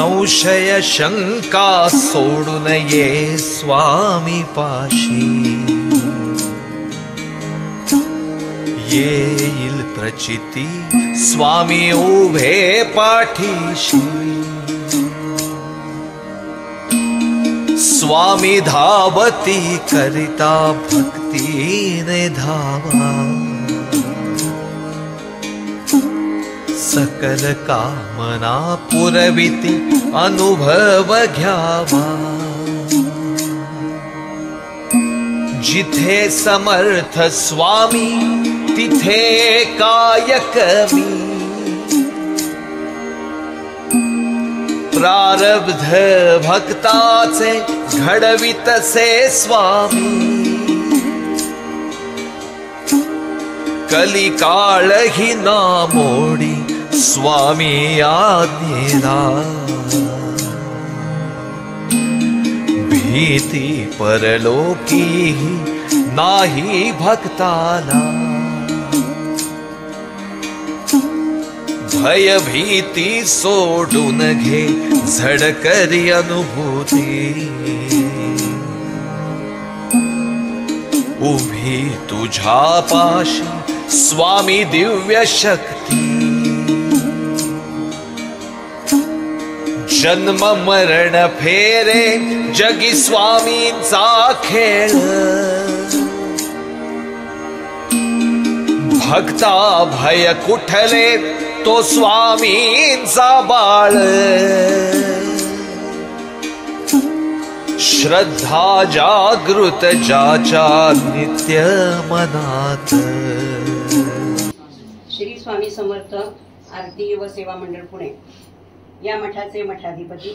संशय शंका सोडून ये स्वामी पाशी, येईल प्रचिती स्वामी उभे पाठीशी। स्वामी धावती करिता भक्तीने धावा, सकल कामना पुरविती अनुभव घ्यावा। जिथे समर्थ स्वामी तिथे कायक मी, प्रारब्ध भक्ताचे घडवितसे स्वामी। कलिकाळ ही नामोडी स्वामी आज्ञेला, भीती परलोकी नाही भक्ताला। भय भीती सोडून घे झडकरी अनुभूती, उभी तुझ्या पाशी स्वामी दिव्य शक्ती। जन्म मरण फेरे जगी स्वामींचा खेळ, भक्ता भय कुठले तो स्वामींचा बाळ। श्रद्धा जागृत जाच्या नित्य मनात। श्री स्वामी समर्थ आरती व सेवा मंडळ पुणे या मठाचे मठाधिपती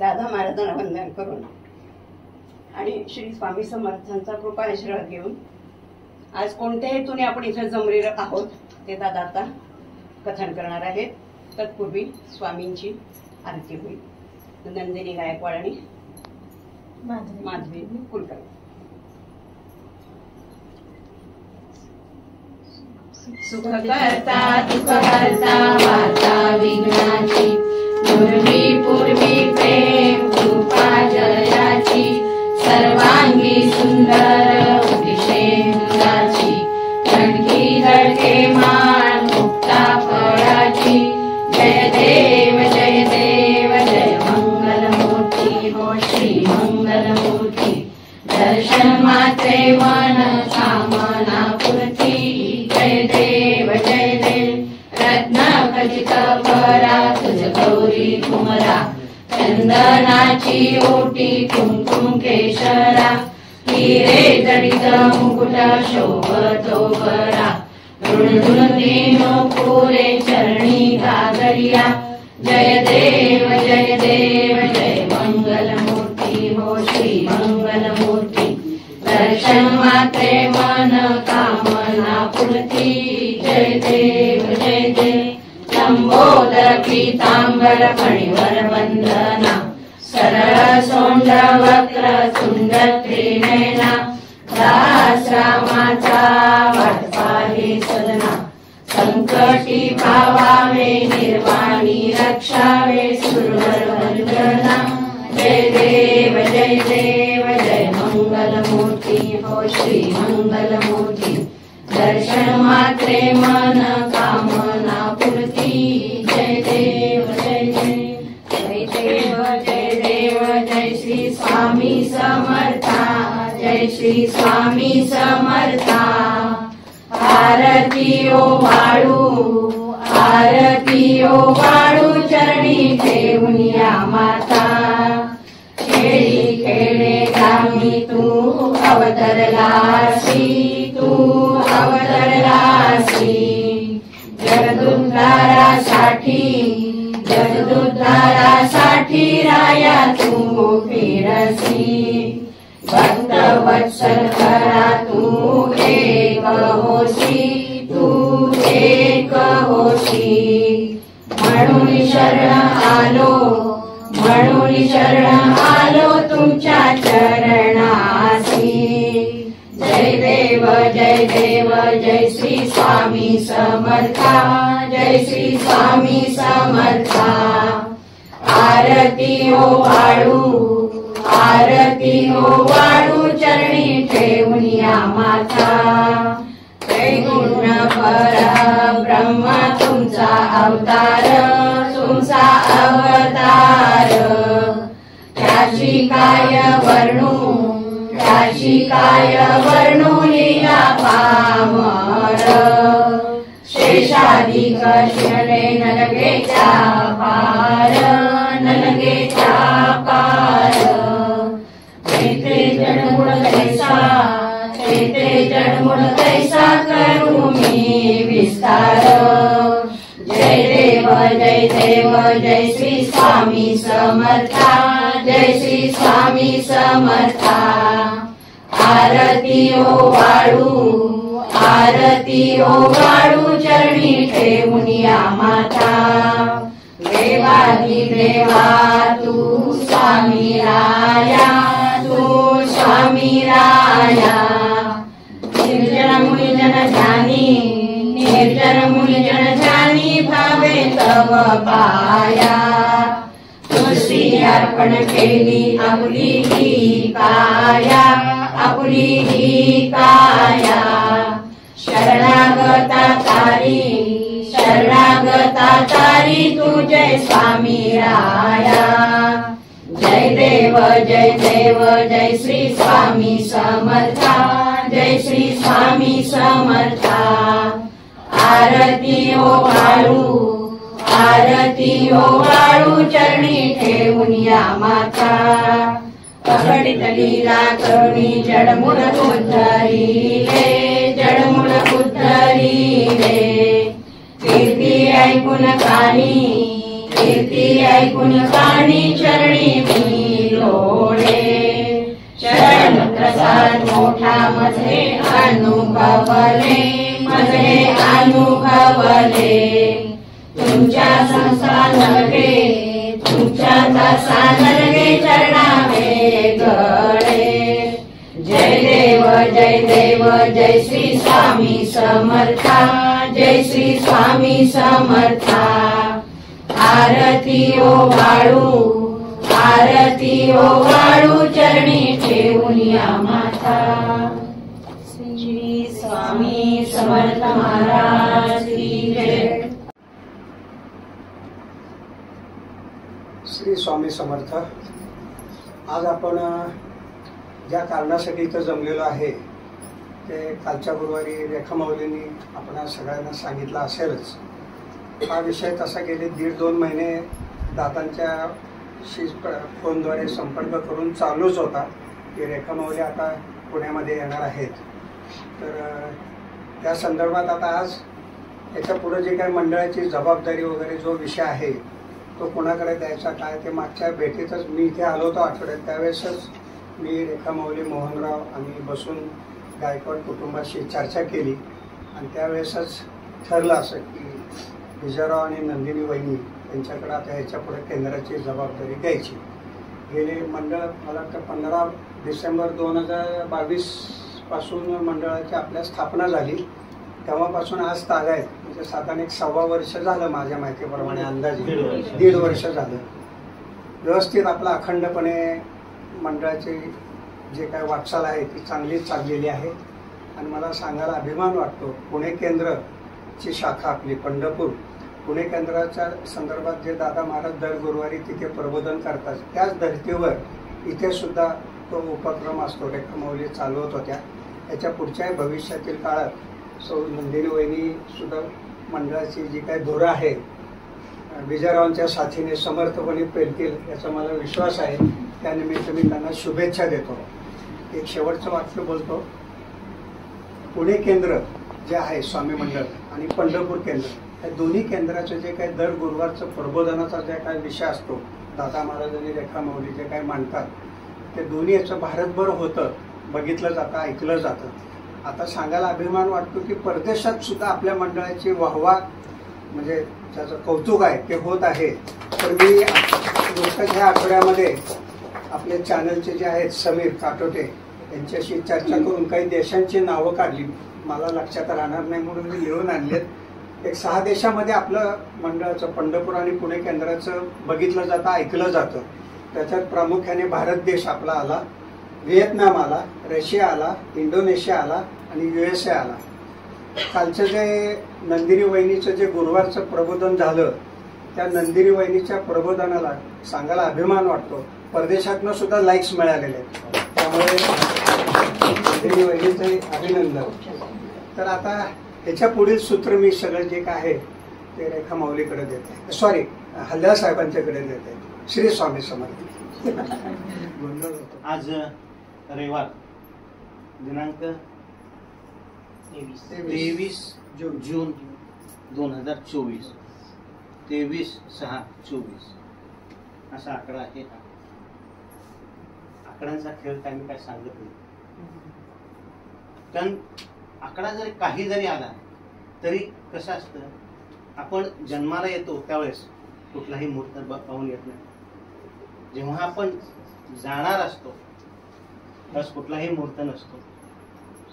दादा महाराजांना वंदन करून आणि श्री स्वामी समर्थांचा कृपा आशीर्वाद घेऊन आज कोणत्या हेतूने आपण इथे जमलेलो आहोत ते दादा आता कथन करणार आहेत। तत्पूर्वी स्वामींची आरती होईल। नंदिनी गायकवाड आणि माधवी कुलकर्णी। सुख करता दुख करता वार्ता विघ्नाची, पूर्वी प्रेम कृपा जयाची, सर्वांगी सुंदर अतिशय धडकी धडके मान मुक्ता फळाची। जय देव जय देव जय मंगलमूर्ती हो श्री मंगलमूर्ती। दर्शन मात्रे मन कामना पूर्ती। जय देव रत्न खचित भरा तुझ गौरी कुमरा। चंदनाची ओटी कुंकुम केशरा, हिरे जडित मुकुट शोभतो बरा। ऋणधुनो पुरे चरणी गागरिया। जय देव जय मंगलमूर्ती हो श्री मंगलमूर्ती। दर्शन मात्रे मन कामना पूर्ती। जय देव लंबोदर पीतांबर फणीवर वंदना। सरळ सोंड वक्र सुंदर त्रिनयना। दासरामाचा वाटपाहे सदना। संकटी पावावे निर्वाणी रक्षावे सुरवर वंदना। जय देव जय मंगलमूर्ती हो श्री मंगलमूर्ती। दर्शन मात्रे मन कामना पूर्ती। जय देव जय श्री स्वामी समर्था। जय श्री स्वामी समर्था। आरती ओ वाळू चरणी ठेवून या माता। खेळी खेळे गामी तू अवतरलासी। जगदुद्धारासाठी राया तू फिरसी। भक्त वत्सल करा तू एक होशी। म्हणून शरण आलो तुमच्या चरणासी। जय देव जय श्री स्वामी स्वामी समर्था, जय श्री स्वामी समर्था। आरती ओ वाळू चरणी ठेवून या माथा। त्रैगुण पर ब्रह्मा तुमचा अवतार, तुमचा अवतार। त्याची काय वर्णू लीला पामर। शेषाधिक शिरले नलगेच्या पार, नलगेच्या पार। तेथे जडमूळ तैसा करू मी विस्तार। जय देव जय देव जय श्री स्वामी समर्था, जय श्री स्वामी समर्था। आरती ओ वाळू चरणी ठेवून या माथा। देवाधिदेवा तू स्वामी राया, तू स्वामी राया। निर्जन मुनि जन जानी भावे तव पाया। तुलसी अर्पण केली आपुली ही काया। शरणागता तारी तू जय स्वामी राया। जय देव जय श्री स्वामी समर्था, जय श्री स्वामी समर्था। आरती ओ वाळू चरणी ठेवून या माथा। पगडित लीला करुणी जडमूळ उद्धरिले। कीर्ती ऐकून कानी चरणी मी लोळे। चरण प्रसाद मोठा माझे अनुभवले। तुमच्या दासा नलगे चरणावे गळे। जय देव जय श्री स्वामी समर्था, जय श्री स्वामी समर्था। आरती ओ वाळू चरणी ठेवून या माथा। श्री स्वामी समर्थ महाराज की जय। श्री स्वामी समर्थ। आज आपण ज्या कारणासाठी इथं जमलेलो आहे ते कालच्या गुरुवारी रेखा माऊलींनी आपणा सगळ्यांना सांगितलं असेलच। हा विषय तसा गेले 1.5-2 महिने दादांच्याशी फोनद्वारे संपर्क करून चालूच होता की रेखा माऊली आता पुण्यामध्ये येणार आहेत। तर त्या संदर्भात आता आज याच्या पुढे जे काही मंडळाची जबाबदारी वगैरे जो विषय आहे तो कोणाकडे द्यायचा काय ते मागच्या भेटीतच मी इथे आलो होतो आठवड्यात, त्यावेळेसच मी रेखा माऊली मोहनराव आम्ही बसून गायकवाड कुटुंबाशी चर्चा केली आणि त्यावेळेसच ठरलं असं की विजयराव आणि नंदिनी वहिनी यांच्याकडे आता ह्याच्या पुढे केंद्राची जबाबदारी द्यायची। गेले मंडळ मला वाटतं 15 डिसेंबर 2022 पासून मंडळाची आपल्या स्थापना झाली, तेव्हापासून आज तागायत म्हणजे साधारण 1.25 वर्ष झालं माझ्या माहितीप्रमाणे, अंदाजे 1.5 वर्ष झालं। व्यवस्थित आपला अखंडपणे मंडळाची जे काय वाटचाल आहे ती चांगलीच चाललेली आहे आणि मला सांगायला अभिमान वाटतो पुणे केंद्रची शाखा आपली पंढरपूर पुणे केंद्राच्या संदर्भात जे दादा महाराज दर गुरुवारी तिथे प्रबोधन करतात त्याच धर्तीवर इथे सुद्धा तो उपक्रम असतो रेखा माऊली चालवत होत्या। याच्या पुढच्याही भविष्यातील काळात सौ नंदिनी वहिनी सुद्धा मंडळाची जी काही धोरण आहे विजयरावांच्या साथीने समर्थपणे पेलतील याचा मला विश्वास आहे। त्यानिमित्त मी त्यांना शुभेच्छा देतो। एक शेवटचं वाक्य बोलतो, पुणे केंद्र जे आहे स्वामी मंडळ आणि पंढरपूर केंद्र या दोन्ही केंद्राचं जे काही दर गुरुवारचं प्रबोधनाचा जे काही विषय असतो दादा महाराज आणि रेखा माऊली जे काही मांडतात ते दोन्ही याचं भारतभर होतं, बघितलं जातं, ऐकलं जातं। आता सांगायला अभिमान वाटतो की परदेशात सुद्धा आपल्या मंडळाची वाहवा म्हणजे त्याचं कौतुक आहे ते होत आहे। तर मी ह्या आठवड्यामध्ये आपले चॅनलचे जे आहेत समीर काटोटे यांच्याशी चर्चा करून काही देशांची नावं काढली मला लक्षात राहणार नाही म्हणून मी लिहून आणलेत. एक 6 देशामध्ये आपलं मंडळाचं पंढरपूर आणि पुणे केंद्राचं बघितलं जातं, ऐकलं जातं. त्याच्यात प्रामुख्याने भारत देश आपला आला, व्हिएतनाम आला, रशिया आला, इंडोनेशिया आला आणि USA आला. कालचं जे नंदिनी वहिनीचं जे गुरुवारचं प्रबोधन झालं, त्या नंदिनी वहिनीच्या प्रबोधनाला सांगायला अभिमान वाटतो. परदेशातनं सुद्धा लाईक्स मिळालेले आहेत, त्यामुळे नंदिनी वहिनीचं अभिनंदन. तर आता ह्याच्या पुढील सूत्र मी सगळं जे काय आहे ते रेखा माऊलीकडे देते, सॉरी हल्ल्या साहेबांच्याकडे देते. श्री स्वामी समर्थ. आज रविवार दिनांक 23 जून 2024, 23/6/24 असा आकडा आहे. आकड्यांचा खेळ काय मी काय सांगत नाही, कारण आकडा जरी काही जरी आला तरी कसं असतं, आपण जन्माला येतो त्यावेळेस कुठलाही मुहूर्त पाहून येत नाही. जेव्हा आपण जाणार असतो त्यावेळेस कुठलाही मुहूर्त नसतो.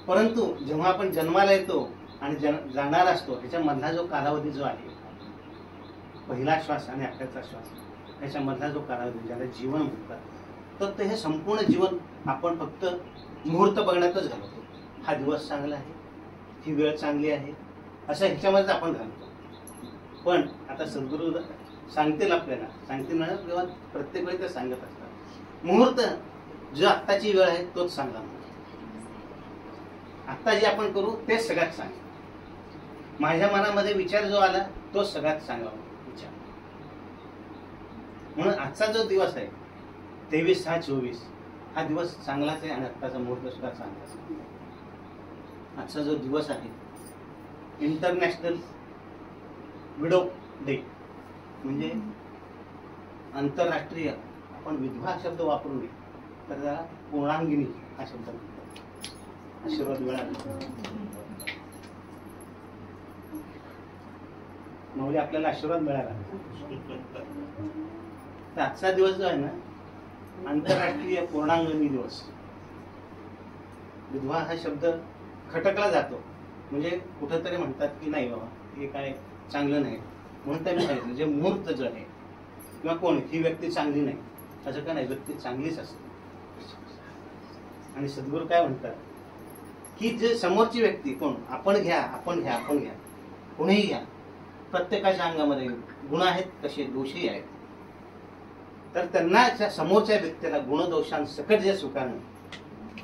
परंतु जेव्हा आपण जन्माला येतो आणि जाणार असतो त्याच्या मधला जो कालावधी जो आहे, पहिला श्वास आणि अखेरचा श्वास, त्याच्या मधला जो कालावधी ज्याला जीवन म्हणतात, तर ते हे संपूर्ण जीवन आपण फक्त मुहूर्त बघण्यातच घालवतो. हा दिवस चांगला आहे, ही वेळ चांगली आहे, असं ह्याच्यामध्येच आपण घालतो. पण आता सद्गुरू सांगतील आपल्याला, सांगतील ना तेव्हा प्रत्येक वेळी ते सांगत असतात, मुहूर्त जो आत्ताची वेळ आहे तोच चांगला मुहूर्त. आत्ता जे आपण करू तेच सगळ्यात चांगलं. माझ्या मनामध्ये विचार जो आला तोच सगळ्यात चांगला विचार. म्हणून आजचा जो दिवस आहे 23/6/24 हा दिवस चांगलाच आहे आणि आत्ताचा मुहूर्त सुद्धा चांगलाच आहे. आजचा जो दिवस आहे इंटरनॅशनल विडो डे, म्हणजे आंतरराष्ट्रीय, आपण विधवा शब्द वापरू नये तर त्याला पूर्णांगिनी हा शब्द म्हणतात. आशीर्वाद मिळाला म्हणजे आपल्याला आशीर्वाद मिळाला. तर आजचा दिवस जो आहे ना आंतरराष्ट्रीय पूर्णांगिनी दिवस. विधवा हा शब्द खटकला जातो, म्हणजे कुठंतरी म्हणतात की नाही बाबा हे काय चांगलं नाही, म्हणून त्यांनी सांगितलं जे मुहूर्त जो आहे किंवा कोण ही व्यक्ती चांगली नाही असं का नाही, व्यक्ती चांगलीच असते. आणि सद्गुरू काय म्हणतात की जे समोरची व्यक्ती कोण, आपण घ्या आपण घ्या आपण घ्या, कोणीही घ्या, प्रत्येकाच्या अंगामध्ये गुण आहेत, कसे दोषही आहेत. तर त्यांना समोरच्या व्यक्तीला गुणदोषांसकट जे स्वीकारणं,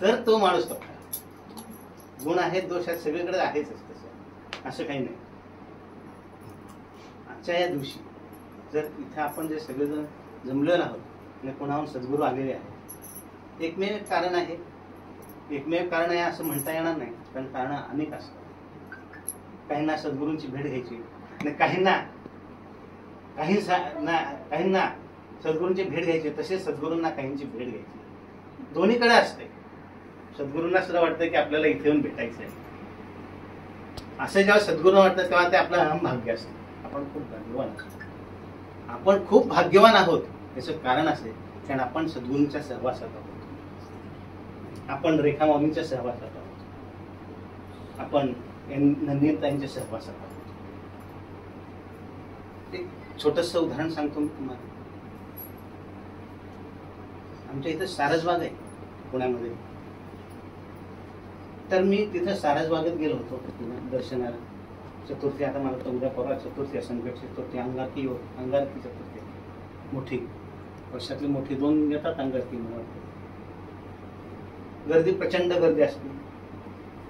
तर तो माणूस तो गुण आहेत दोष आहेत सगळीकडे आहेच तसं, असं काही नाही. आजच्या या दिवशी जर इथे आपण जे सगळेजण जमलेलो आहोत आणि कोणाहून सद्गुरू आलेले आहेत, एकमेव कारण आहे, एकमेव कारण आहे असं म्हणता येणार नाही, कारण कारण अनेक असतात. काहींना सद्गुरूंची भेट घ्यायची आणि काहींना सद्गुरूंची भेट घ्यायची, तसेच सद्गुरूंना काहींची भेट घ्यायची. दोन्हीकडे असते. सद्गुरूंना सुद्धा वाटतं की आपल्याला इथे येऊन भेटायचं आहे, असं जेव्हा सद्गुरूंना वाटतं तेव्हा ते आपलं अहम भाग्य असतं. आपण खूप भाग्यवान आहोत, आपण खूप भाग्यवान आहोत. याचं कारण असे कारण आपण सद्गुरूंच्या सहवासात आहोत, आपण रेखा माऊलींच्या सहवासात आहोत, आपण नंदिनीताईंच्या सहवासात आहोत. एक छोटस उदाहरण सांगतो मी तुम्हाला. आमच्या इथं सारसबाग आहे पुण्यामध्ये, तर मी तिथं सारसबागेत गेलो होतो दर्शनाला. चतुर्थी, आता मला तर उद्या परवा चतुर्थी, संकट चतुर्थी, अंगारकी चतुर्थी, मोठी वर्षातली मोठी 2 येतात अंगारकी. मला वाटतं गर्दी, प्रचंड गर्दी असते.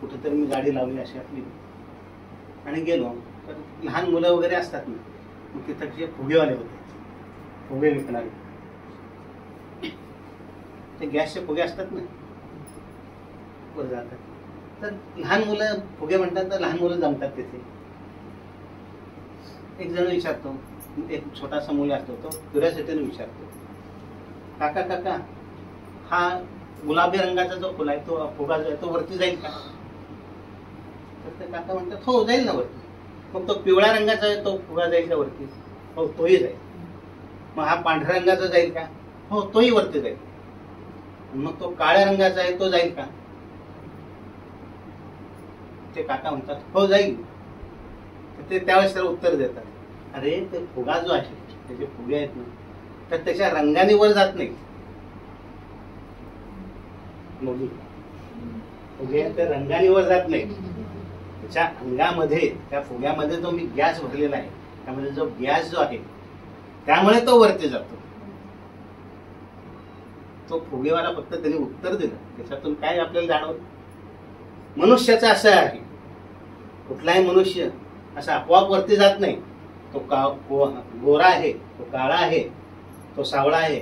कुठेतरी मी गाडी लावली अशी आपली आणि गेलो, तर लहान मुलं वगैरे असतात ना, मग तिथं जे फुगेवाले होते, फुगे विकणारे, ते गॅसचे फुगे असतात ना वर जातात, तर लहान मुलं फुगे म्हणतात, तर लहान मुलं जमतात तिथे. एक जण विचारतो, एक छोटासा मुलगा असतो, तो क्युरिओसिटीने विचारतो, काका काका हा गुलाबी रंगाचा जो फुला आहे तो फुगा जो आहे तो वरती जाईल का? तर ते काका म्हणतात हो जाईल ना वरती. मग तो पिवळ्या रंगाचा आहे तो फुगा जाईल का वरती? हो तोही जाईल. मग हा पांढऱ्या रंगाचा जाईल का? हो तोही वरती जाईल. मग तो काळ्या रंगाचा आहे तो जाईल का? ते काका म्हणतात हो जाईल. ते त्यावेळेस त्याला उत्तर देतात, अरे ते फुगा जो आहे, त्याचे फुगे आहेत ना, तर त्याच्या रंगाने वर जात नाही. फुगे त्या रंगाने वर जात नाही. त्याच्या अंगामध्ये, त्या फुग्यामध्ये जो मी गॅस भरलेला आहे, त्यामध्ये जो गॅस जो आहे त्यामुळे तो वरती जातो. तो फुगेवाला फक्त त्याने उत्तर दिलं, त्याच्यातून काय आपल्याला जाणवलं. मनुष्याचं असं आहे, कुठलाही मनुष्य असा आपोआप वरती जात नाही. तो गोरा आहे, तो काळा आहे, तो सावळा आहे,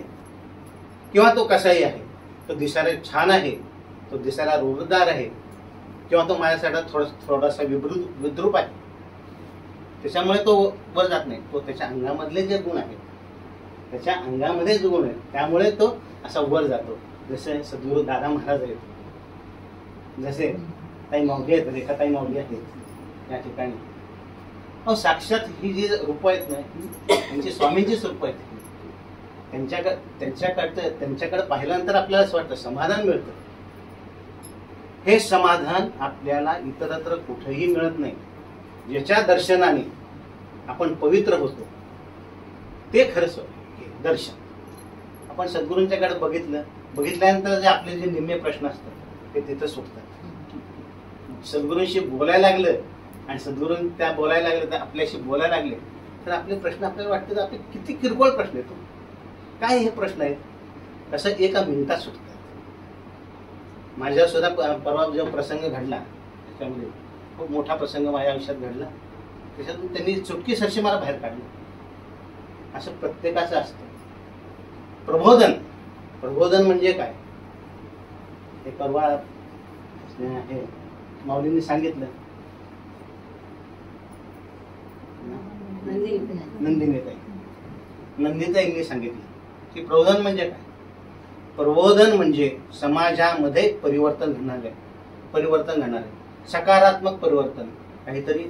किंवा तो कसाही आहे. तो दिसायला छान आहे, तो दिसायला रोगदार आहे, किंवा तो माझ्यासाठी थोडासा विद्रूप आहे. त्याच्यामुळे तो वर जात नाही. तो त्याच्या अंगामधले जे गुण आहेत, त्याच्या अंगामध्ये जे गुण आहेत, त्यामुळे तो असा वर जातो. जसे सद्गुरू दादा महाराज आहेत, जसे ताई माऊली आहेत, रेखाताई माऊली आहेत या ठिकाणी. साक्षात ही जी रूप आहेत ना, त्यांची स्वामींचीच रूप आहेत. त्यांच्याकडे पाहिल्यानंतर आपल्याला असं वाटतं समाधान मिळतं. हे समाधान आपल्याला इतरत्र कुठेही मिळत नाही. ज्याच्या दर्शनाने आपण पवित्र होतो ते खरंच दर्शन. आपण सद्गुरूंच्याकडे बघितल्यानंतर जे आपले जे निम्मे प्रश्न असतात ते तिथं सुटतात. सद्गुरूंशी बोलायला लागलं आणि सद्गुरू त्या बोलायला लागले, तर आपल्याशी बोलायला लागले, तर आपले प्रश्न आपल्याला वाटतात आपले किती किरकोळ प्रश्न आहेत, काय हे प्रश्न आहेत, तसं एका मिनिटात सुटतात. माझ्या सुद्धा परवा जो प्रसंग घडला, त्याच्यामध्ये खूप मोठा प्रसंग माझ्या आयुष्यात घडला, त्याच्यातून त्यांनी चुटकी सरशी मला बाहेर काढलं. असं प्रत्येकाचं असतं. प्रबोधन म्हणजे काय, हे परवा हे माऊलींनी सांगितलं. नंदिताईंनी सांगितलं की प्रबोधन म्हणजे काय. प्रबोधन म्हणजे समाजामध्ये परिवर्तन घडणारे सकारात्मक परिवर्तन, काहीतरी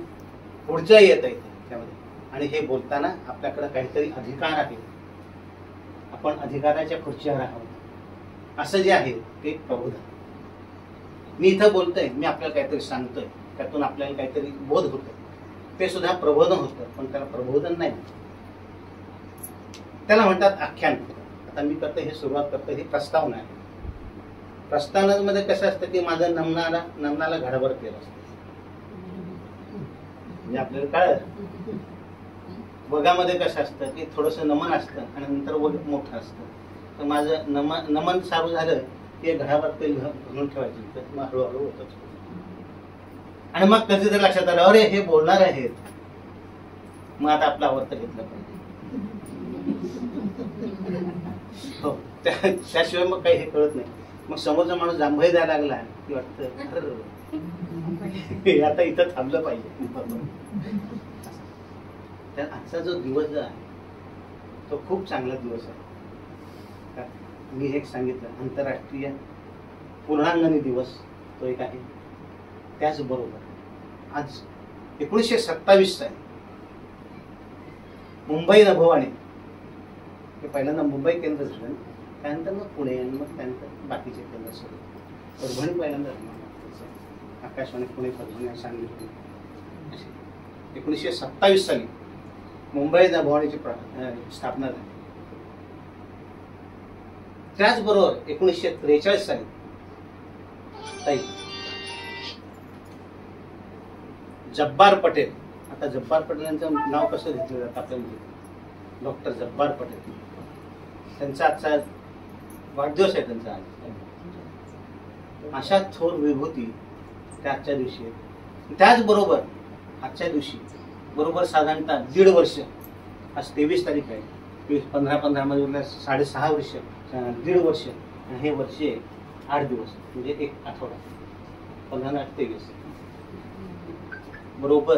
पुढच्या येत आहे त्यामध्ये. आणि हे बोलताना आपल्याकडे काहीतरी अधिकार आहे, आपण अधिकाराच्या खुर्चीवर आहोत, असं जे आहे ते प्रबोधन. मी इथं बोलतोय, मी आपल्याला काहीतरी सांगतोय, त्यातून आपल्याला काहीतरी बोध होतोय, ते सुद्धा प्रबोधन होतं. पण त्याला प्रबोधन नाही, त्याला म्हणतात आख्यान. आता मी करतो, हे सुरुवात करतो, ही प्रस्तावना आहे. प्रस्तावनामध्ये कसं असतं की माझं नमनाला घडाभर केलं असतं, म्हणजे आपल्याला कळलं. वगामध्ये कसं असतं की थोडंसं नमन असतं आणि नंतर वग मोठं असतं. तर माझं नमन चालू झालं की घडाभर तेल घालून ठेवायचं, तर मग हळूहळू होतच. आणि मग कधीतरी लक्षात आलं, अरे हे बोलणार आहेत, मग आता आपलं आवडतं घेतलं पाहिजे. हो, त्याशिवाय मग काही हे कळत नाही. मग समोरचा माणूस जांभई द्यायला लागला की वाटतं आता इथं थांबलं पाहिजे. तर आजचा जो दिवस जो आहे तो खूप चांगला दिवस आहे. मी एक सांगितलं, आंतरराष्ट्रीय पूर्णांगणी दिवस तो एक आहे. त्याचबरोबर आज 1927 साली मुंबई नभोवाणी हे पहिल्यांदा मुंबई केंद्र झालं, त्यानंतर मग पुणे, आणि मग त्यानंतर बाकीचे केंद्र सुरू. परभणी पहिल्यांदा आकाशवाणी पुणे, परभणी, सांगली. 1927 साली मुंबई नभोवाणीची स्थापना झाली. त्याचबरोबर 1943 साली ताई जब्बार पटेल, आता जब्बार पटेल यांचं नाव कसं घेतलं जातं आपल्याला, डॉक्टर जब्बार पटेल, त्यांचा आजचा वाढदिवस आहे त्यांचा. अशा थोर विभूती त्या आजच्या दिवशी. त्याचबरोबर आजच्या दिवशी बरोबर साधारणतः 1.5 वर्ष, आज 23 तारीख आहे, 15 मध्ये 6.5 वर्ष, 1.5 वर्ष, आणि हे वर्ष 8 दिवस, म्हणजे 1 आठवडा, 15 8 23, बरोबर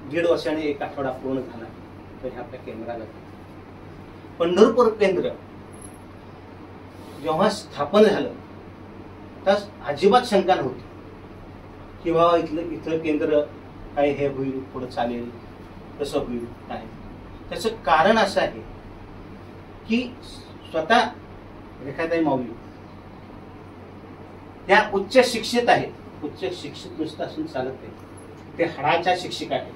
1.5 वर्ष आणि 1 आठवडा पूर्ण झाला. तर हे आपल्या केंद्राला पंढरपूर केंद्र जेव्हा स्थापन झालं तर अजिबात शंका नव्हती की बाबा इथं केंद्र काय हे होईल, पुढे चालेल, कसं होईल काय. त्याचं कारण असं आहे की स्वतः रेखाताई माऊली त्या उच्च शिक्षित आहेत, उच्च शिक्षित नुसतं असून चालत नाही, ते हाडाच्या शिक्षिका आहेत.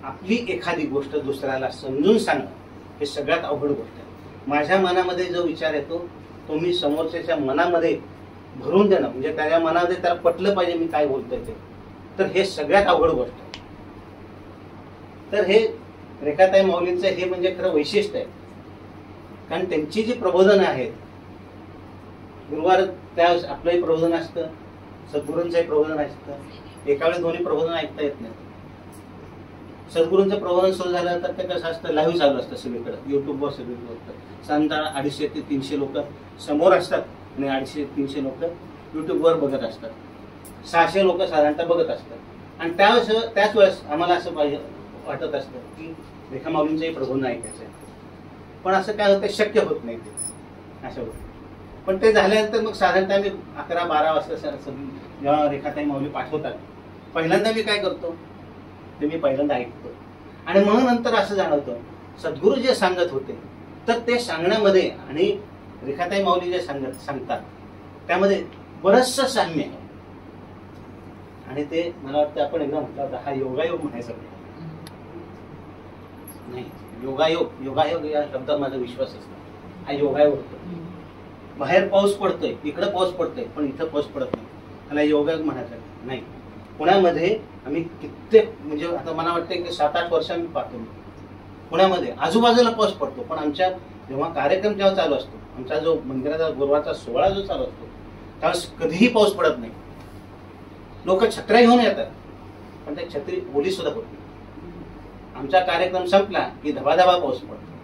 आपली एखादी गोष्ट दुसऱ्याला समजून सांगणं हे सगळ्यात अवघड गोष्ट आहे. माझ्या मनामध्ये जो विचार येतो तो मी समोरच्याच्या मनामध्ये भरून देणं, म्हणजे त्याच्या मनामध्ये त्याला पटलं पाहिजे मी काय बोलतोय ते, तर हे सगळ्यात अवघड गोष्ट आहे. तर हे रेखाताई माऊलींचं हे म्हणजे खरं वैशिष्ट्य आहे. कारण त्यांची जी प्रबोधनं आहेत, गुरुवार त्यावेळेस आपलंही प्रबोधन असतं, सद्गुरूंचंही प्रबोधन असतं. एका वेळी दोन्ही प्रबोधन ऐकता येत नाही. सद्गुरूंचं प्रबोधन सुरू झालं तर ते कसं असतं, लाईव्ह चालू असतं सगळीकडे, युट्यूबवर सगळीकडे. साधारण 250 ते 300 लोक समोर असतात आणि 250 ते 300 लोक युट्यूबवर बघत असतात. 600 लोक साधारणतः बघत असतात. आणि त्याच वेळेस आम्हाला असं पाहिजे वाटत असतं की रेखा माऊलींचंही प्रबोधन ऐकायचं आहे. पण असं काय होतं, शक्य होत नाही ते असं होतं. पण ते झाल्यानंतर मग साधारणतः मी 11-12 वाजता जेव्हा रेखाताई माऊली पाठवतात, पहिल्यांदा मी काय करतो ते मी पहिल्यांदा ऐकतो. आणि मग नंतर असं जाणवतं सद्गुरू जे सांगत होते तर ते सांगण्यामध्ये आणि रेखाताई माऊली जे सांगतात त्यामध्ये बरचसं साम्य आहे. आणि ते मला वाटतं आपण एकदा म्हटलं होतं, हा योगायोग म्हणायचा नाही. योगायोग या शब्दात माझा विश्वास असतो. हा योगायोग होतो. बाहेर पाऊस पडतोय, इकडे पाऊस पडतोय, पण इथं पाऊस पडत नाही, त्याला योगायोग म्हणायचा नाही. पुण्यामध्ये आम्ही कित्येक, म्हणजे आता मला वाटतं की 7-8 वर्ष आम्ही पाहतो पुण्यामध्ये आजूबाजूला पाऊस पडतो, पण आमच्या जेव्हा कार्यक्रम जेव्हा चालू असतो, आमचा जो मंदिराचा गुरुवारचा सोहळा जो चालू असतो त्यावेळेस कधीही पाऊस पडत नाही. लोक छत्र्या घेऊन येतात, पण त्या छत्री ओली सुद्धा होत नाही. आमचा कार्यक्रम संपला की धबाधबा पाऊस पडतो.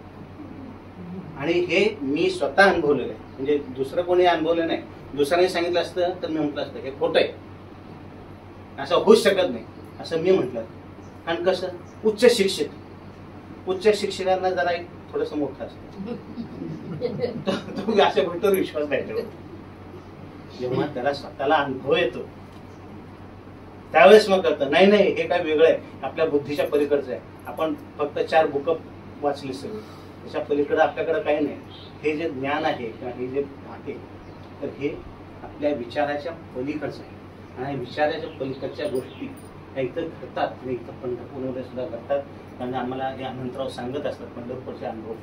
आणि हे मी स्वतः अनुभवलेलं आहे, म्हणजे दुसरं कोणी अनुभवलं नाही. दुसऱ्याने सांगितलं असतं तर मी म्हटलं असतं हे खोटं आहे, असं होऊच शकत नाही असं मी म्हटलं. कारण कसं, उच्च शिक्षितांना जरा एक थोडंसं मोठं असतं, तो अशा गोष्टीवर विश्वास नाही ठेवत. जेव्हा त्याला स्वतःला अनुभव येतो त्यावेळेस मग कळतं नाही हे काय वेगळं आहे, आपल्या बुद्धीच्या पलीकडचं आहे. आपण फक्त 4 बुकं वाचली सगळी, त्याच्या पलीकडे आपल्याकडे काही नाही. हे जे ज्ञान आहे किंवा हे जे आहे तर हे आपल्या विचाराच्या पलीकडचं आहे. आणि विचाराच्या पलीकडच्या गोष्टी त्या इथं घडतात आणि इथं पंढरपूरमध्ये सुद्धा घडतात. कारण आम्हाला हे अनंतराव सांगत असतात पंढरपूरचे अनुभव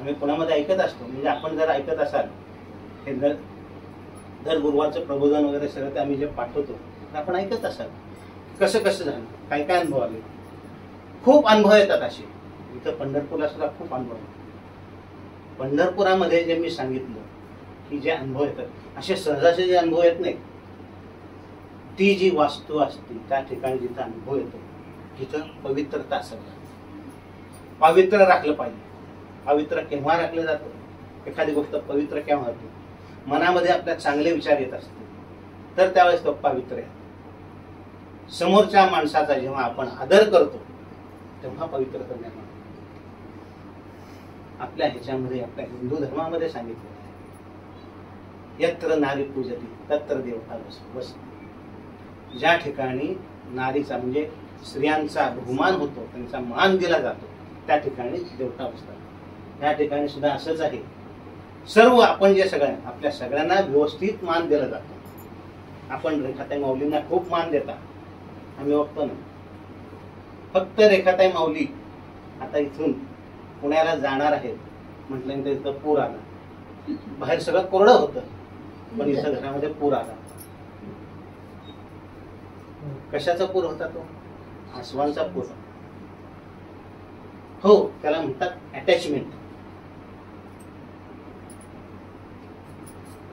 आम्ही पुण्यामध्ये ऐकत असतो. म्हणजे आपण जर ऐकत असाल हे दर गुरुवारचं प्रबोधन वगैरे सगळं ते आम्ही जे पाठवतो तर आपण ऐकत असाल कसं झालं, काय अनुभव आले. खूप अनुभव येतात असे. इथं पंढरपूरला सुद्धा खूप अनुभव येतात. पंढरपुरामध्ये जे मी सांगितलं की जे अनुभव येतात असे सहजाचे जे अनुभव येत नाहीत. ती जी वास्तू असते त्या ठिकाणी जिथं अनुभव येतो तिथं पवित्रता असावी. पवित्र राखलं पाहिजे. पवित्र केव्हा राखलं जातं, एखादी गोष्ट पवित्र केव्हा होते, मनामध्ये आपल्या चांगले विचार येत असते तर त्यावेळेस तो पवित्र आहे. समोरच्या माणसाचा जेव्हा आपण आदर करतो तेव्हा पवित्रता निर्माण. आपल्या ह्याच्यामध्ये आपल्या हिंदू धर्मामध्ये सांगितलं यत्र नारी पूजती तत्र देवता बस. ज्या ठिकाणी नारीचा म्हणजे स्त्रियांचा बहुमान होतो, त्यांचा मान दिला जातो त्या ठिकाणी देवता बसतात. या ठिकाणी सुद्धा असंच आहे. सर्व आपण जे सगळ्या आपल्या सगळ्यांना व्यवस्थित मान दिला जातो. आपण रेखाताई माऊलींना खूप मान देता आम्ही बघतो ना. फक्त रेखाताई माऊली आता इथून पुण्याला जाणार आहेत म्हटल्यानंतर इथं पूर आला. बाहेर सगळं कोरडं होतं पण इथं घरामध्ये पूर आला. कशाचा पूर होता तो? आसवांचा पूर. हो, त्याला म्हणतात अटॅचमेंट.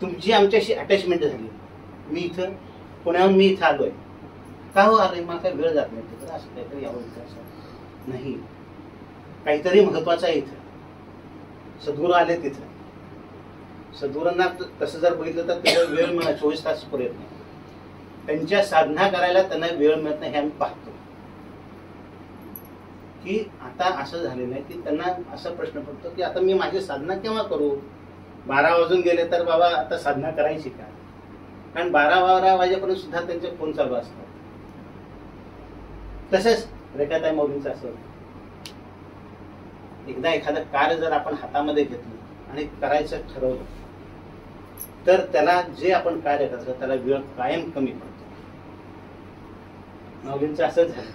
तुमची आमच्याशी अटॅचमेंट झाली. मी इथं पुण्याहून मी इथं आलोय. का हो आलोय? मला काही वेळ जात नाही तिथं. असं काहीतरी यावं असं नाही. काहीतरी महत्वाचं आहे इथं. सद्गुरू आले तिथं. सद्गुरूंना तसं जर बघितलं तर त्याला वेळ मिळत 24 तास पुरेत नाही. त्यांच्या साधना करायला त्यांना वेळ मिळत नाही हे आम्ही पाहतो. की आता असं झालेलं आहे की त्यांना असा प्रश्न पडतो की आता मी माझी साधना केव्हा करू? 12 वाजून गेले तर बाबा आता साधना करायची का? कारण 12 वाजेपर्यंत सुद्धा त्यांचे फोन चालू असतात. तसेच रेखाताई माऊलींचं असं एकदा एखादं कार्य जर आपण हातामध्ये घेतलं आणि करायचं ठरवलं तर त्याला जे आपण कार्य करतो त्याला वेळ कायम कमी पडतो. माऊलींचं असं झालं,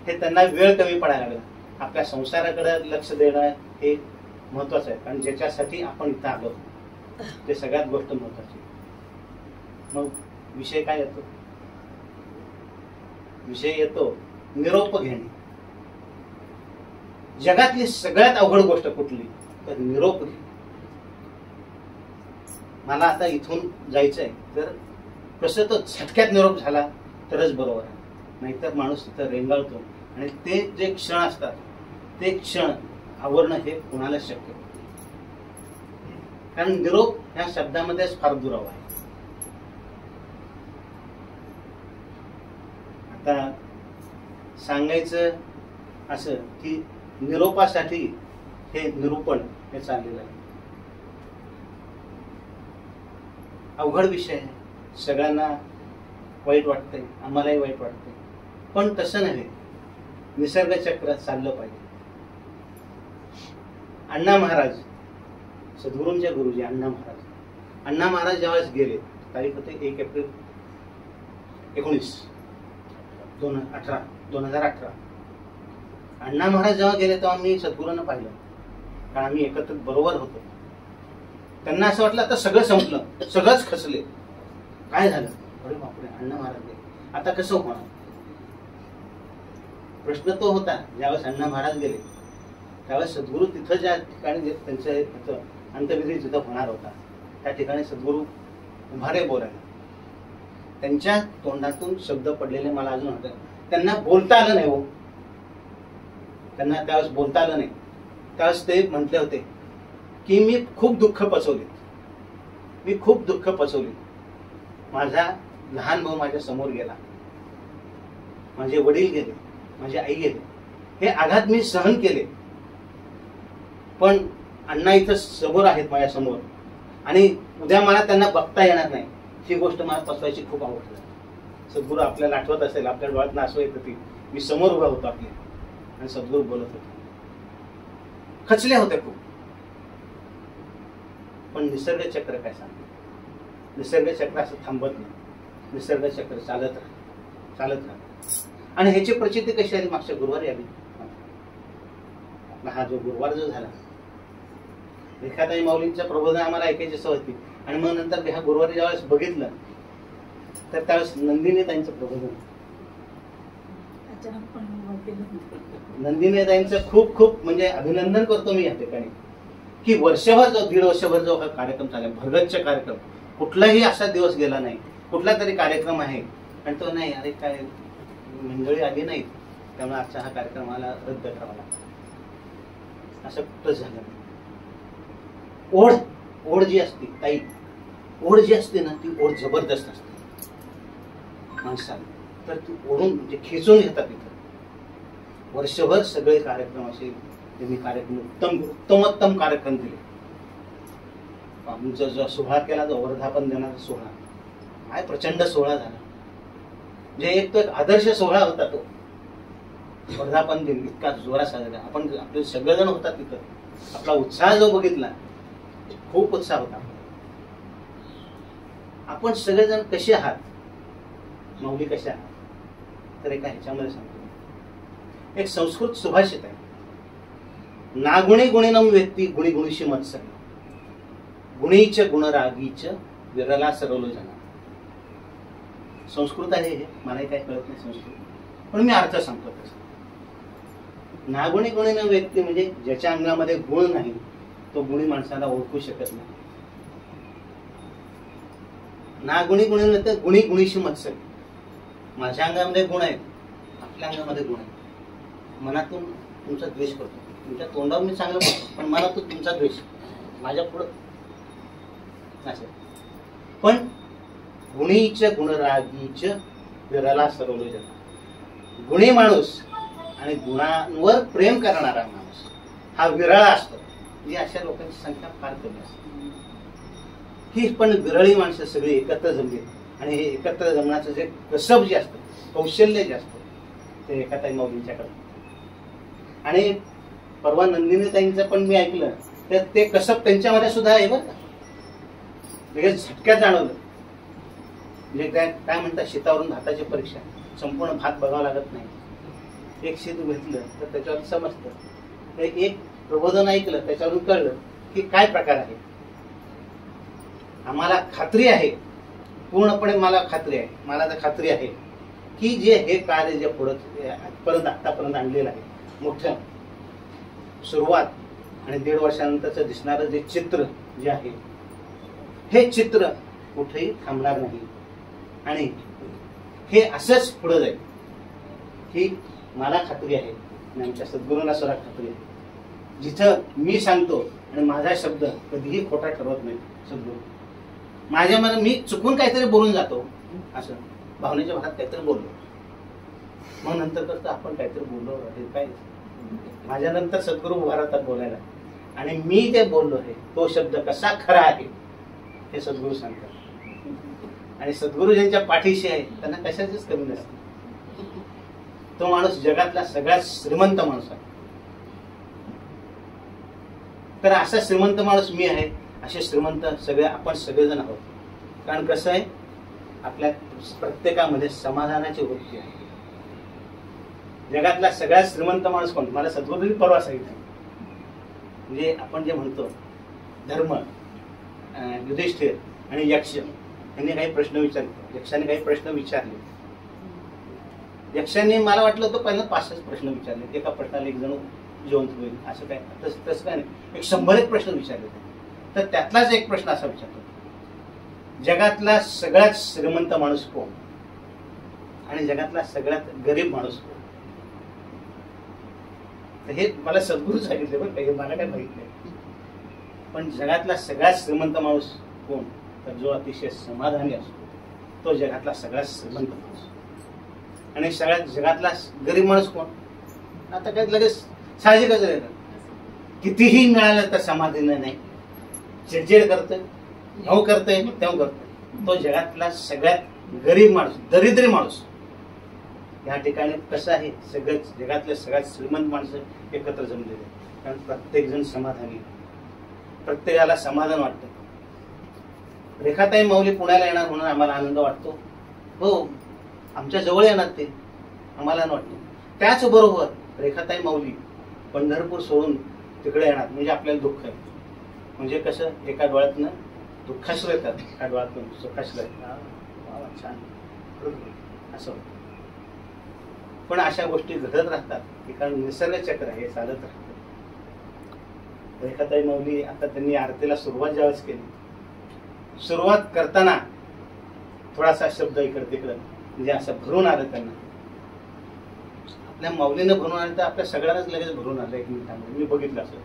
हे त्यांना वेळ कमी पडायला लागला. आपल्या संसाराकडे लक्ष देणं हे महत्वाचं आहे, कारण ज्याच्यासाठी आपण इथं आलो ते सगळ्यात गोष्ट महत्वाची. मग विषय काय येतो? विषय येतो निरोप घेणे. जगातली सगळ्यात अवघड गोष्ट कुठली? तर निरोप घेणे. मला आता इथून जायचंय, तर कसं तो झटक्यात निरोप झाला तरच बरोबर आहे, नाहीतर माणूस तिथं रेंगाळतो. आणि ते जे क्षण असतात ते क्षण आवरणं हे कुणाला शक्य नाही. कारण निरोप ह्या शब्दामध्येच फार दुरावा आहे. आता सांगायचं असं की निरोपासाठी हे निरूपण हे चाललेलं आहे. अवघड विषय आहे, सगळ्यांना वाईट वाटतंय, आम्हालाही वाईट वाटतंय, पण तसं नव्हे. निसर्ग चक्र चाललं पाहिजे. अण्णा महाराज, सद्गुरूंचे गुरुजी अण्णा महाराज ज्यावेळेस गेले, तारीख होते 1 एप्रिल 2018. अण्णा महाराज जेव्हा गेले तेव्हा मी सद्गुरूंना पाहिलं, कारण आम्ही एकत्र बरोबर होतो. त्यांना असं वाटलं आता सगळं संपलं, सगळंच खचले. काय झालं? अरे बापरे, अण्णा महाराज गेले, आता कसं होणार? प्रश्न तो होता. ज्यावेळेस अण्णा महाराज गेले त्यावेळेस सद्गुरू तिथं ज्या ठिकाणी त्यांचं अंत्यविधी जिथं होणार होता त्या ठिकाणी सद्गुरू उभारे बोलायला. त्यांच्या तोंडातून शब्द पडलेले मला अजून वाटत. त्यांना बोलता आलं नाही हो, त्यांना त्यावेळेस बोलता आलं नाही. त्यावेळेस ते म्हटले होते की मी खूप दुःख पचवली. माझा लहान भाऊ माझ्या समोर गेला, माझे वडील गेले, माझी आई गेले, हे आघात मी सहन केले, पण अण्णा इथं समोर आहेत माझ्या समोर, आणि उद्या मला त्यांना बघता येणार नाही. ही गोष्ट मला पचवायची खूप आवडते. सद्गुरू आपल्याला आठवत असेल, आपल्या डोळ्यात नासू येत होती, मी समोर उभा होतो आपल्या, आणि सद्गुरू बोलत होते. खचले होते खूप. पण निसर्ग चक्र काय सांगते? निसर्ग चक्र असं थांबत नाही. निसर्ग चक्र चालत राहत. आणि ह्याची प्रचिती कशी आली? मागच्या गुरुवारी आली. हा जो गुरुवार जो झाला, रेखाताई माऊलींच्या प्रबोधन आम्हाला ऐकायची सवय होती. आणि मग नंतर ह्या गुरुवारी ज्यावेळेस बघितलं तर त्यावेळेस नंदिनी ताईंचं प्रबोधन. नंदिनी ताईंचं खूप खूप म्हणजे अभिनंदन करतो मी या ठिकाणी, की वर्षभर जो 1.5 वर्षभर जो हा कार्यक्रम चालला, भरगच्च कार्यक्रम, कुठलाही असा दिवस गेला नाही. कुठला तरी कार्यक्रम आहे आणि तो नाही अरे काय मंडळी आली नाही त्यामुळे आजचा हा कार्यक्रमाला रद्द करावा लागला, असं कुठं झालं नाही. ओढ जी असते ताई, ओढ जी असते ना, ती ओढ जबरदस्त असते माणसाला. तर ती ओढून म्हणजे खेचून घेतात तिथं. वर्षभर सगळे कार्यक्रम असे त्यांनी कार्यक्रम उत्तमोत्तम कार्यक्रम दिले. आमचा जो सोहळा केला, जो वर्धापन देणारा सोहळा, काय प्रचंड सोहळा झाला. म्हणजे एक तो एक आदर्श सोहळा होता तो वर्धापन दिन. इतका जोरात साजरा. आपण आपले सगळेजण होतात तिथं. आपला उत्साह जो बघितला, खूप उत्साह होता. आपण सगळेजण कसे आहात, माऊली कसे आहात, तर एका ह्याच्यामध्ये सांगतो. एक संस्कृत सुभाषित आहे, नागुणी गुणिनम व्यक्ती गुणी गुणीशी मत्सर, गुणीच गुणरागीच विरला सरवलो जना. संस्कृत आहे हे, मलाही काही कळत नाही संस्कृत, पण मी अर्थ सांगतो तसं. नागुणी गुणिनम व्यक्ती म्हणजे ज्याच्या अंगामध्ये गुण नाही तो गुणी माणसाला ओळखू शकत नाही. नागुणी गुणी गुणी गुणीशी मत्सर. माझ्या अंगामध्ये गुण आहेत, आपल्या अंगामध्ये गुण आहेत. मनातून तुमचा द्वेष करतो, तुमच्या तोंडावर मी चांगलं बोलतो, पण मनातून तुमचा द्वेष माझ्या पुढं असं. पण गुणीच गुणरागीच विरला सरवलो जना. गुणी माणूस आणि गुणांवर प्रेम करणारा माणूस हा विरळा असतो. म्हणजे अशा लोकांची संख्या फार कमी असते. ही पण विरळी माणसं सगळी एकत्र जमली, आणि हे एकत्र जमण्याचं जे कसब जे असतं, कौशल्य जे असतं, ते रेखाताई माऊलींच्याकडे. आणि परवा नंदिनीताईंचं पण मी ऐकलं, तर ते कसब त्यांच्यामध्ये सुद्धा आहे बरं का. लगेच झटक्यात जाणवलं. म्हणजे काय म्हणतात, शेतावरून भाताची परीक्षा, संपूर्ण भात बघावं लागत नाही. एक शेत घेतलं तर त्याच्यावर समजतं, एक प्रबोधन ऐकलं त्याच्यावरून कळलं की काय प्रकार आहे. आम्हाला खात्री आहे, पूर्णपणे मला खात्री आहे, मला तर खात्री आहे की जे हे कार्य जे पुढे आतापर्यंत आणलेलं आहे, मोठं सुरुवात आणि 1.5 वर्षानंतरचं दिसणारं जे चित्र जे आहे, हे चित्र कुठेही थांबणार नाही आणि हे असंच पुढे जाईल ही मला खात्री आहे आणि आमच्या सद्गुरूंना सुद्धा खात्री आहे. जिथं मी सांगतो आणि माझा शब्द कधीही खोटा ठरवत नाही सद्गुरू. माझ्या मनात मी चुकून काहीतरी बोलून जातो, असं भावनेच्या भरात काहीतरी बोललो, मग नंतर करतो आपण काहीतरी बोललो हे काय, माझ्या नंतर सद्गुरू उभा राहतात बोलायला आणि मी ते बोललो आहे तो शब्द कसा खरा आहे हे सद्गुरू सांगतात. आणि सद्गुरू ज्यांच्या पाठीशी आहे त्यांना कशाचीच कमी नसते. तो माणूस जगातला सगळ्यात श्रीमंत माणूस आहे. तर असा श्रीमंत माणूस मी आहे, असे श्रीमंत सगळे आपण सगळेजण आहोत. कारण कसं आहे, आपल्या प्रत्येकामध्ये समाधानाची वृत्ती आहे. जगातला सगळ्यात श्रीमंत माणूस कोण, मला सद्गुरूंनी परवा सांगितलं. म्हणजे आपण जे म्हणतो धर्म, युधिष्ठिर आणि यक्ष यांनी काही प्रश्न विचारले, यक्षाने काही प्रश्न विचारले. यक्षाने मला वाटलं होतं पहिला 5 प्रश्न विचारले, एका प्रश्नाला एक जण जिवंत होईल असं काय, तसं काय नाही, 100 प्रश्न विचारले. तर त्यातलाच एक प्रश्न असा विचारतो, जगातला सगळ्यात श्रीमंत माणूस कोण आणि जगातला सगळ्यात गरीब माणूस कोण. तर हे मला सद्गुरू सांगितले, पण काही मला काय माहित नाही. पण जगातला सगळ्यात श्रीमंत माणूस कोण, तर जो अतिशय समाधानी असतो तो जगातला सगळ्यात श्रीमंत माणूस. आणि सगळ्यात जगातला गरीब माणूस कोण, आता काय लगेच साहजिकच आहे, कितीही मिळालं तर समाधानी नाही, चिडचिड करतोय, हो करतोय तेव्हा करतोय. तो जगातला सगळ्यात गरीब माणूस, दरिद्री माणूस. या ठिकाणी कसं आहे, सगळं जगातले सगळ्यात श्रीमंत माणसं एकत्र जमलेले, कारण प्रत्येक जण समाधानी, प्रत्येकाला समाधान वाटतं. रेखाताई माऊली पुण्याला येणार म्हणून आम्हाला आनंद वाटतो. हो, आमच्या जवळ येणार ते आम्हाला वाटतं. त्याचबरोबर रेखाताई माऊली पंढरपूर सोडून तिकडे येणार म्हणजे आपल्याला दुःख आहे. म्हणजे कसं, एका डोळ्यातनं दुःखाश्रू येतात, एका डोळ्यातून सुखाश्रू येतात, छान असं. पण अशा गोष्टी घडत राहतात, कारण निसर्ग चक्र हे चालत राहतं. रेखाताई माऊली आता त्यांनी आरतीला सुरुवात ज्यावेळेस केली, सुरुवात करताना थोडासा शब्द इकडे तिकडं म्हणजे असं भरून आलं त्यांना. आपल्या माऊलीनं भरून आलं तर आपल्या सगळ्यांनाच लगेच भरून आलं. 1 मिनिटामध्ये मी बघितलं असं,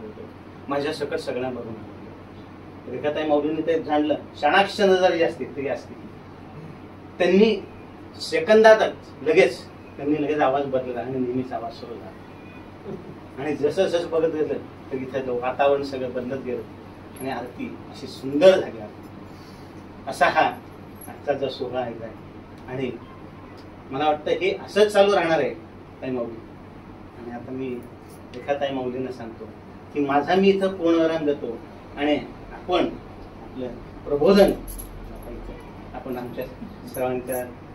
माझ्या सकट सगळ्यांना भरून आलं. रेखाताई माऊलीने ते जाणलं, क्षणाक्ष नजर जी असते ती असते. त्यांनी सेकंदातच लगेच आवाज बदलला आणि नेहमीच आवाज सुरू झाला. आणि जसं जसं बघत गेलं तर इथं वातावरण सगळं बदलत गेलं आणि आरती अशी सुंदर झाली. असा हा आजचा जो सोहळा आहे. आणि मला वाटतं हे असंच चालू राहणार आहे ताई माऊली. आणि आता मी रेखाताई माऊलींना सांगतो की माझा मी इथं पूर्ण रंगतो आणि आपण आपलं प्रबोधन आपण आमच्या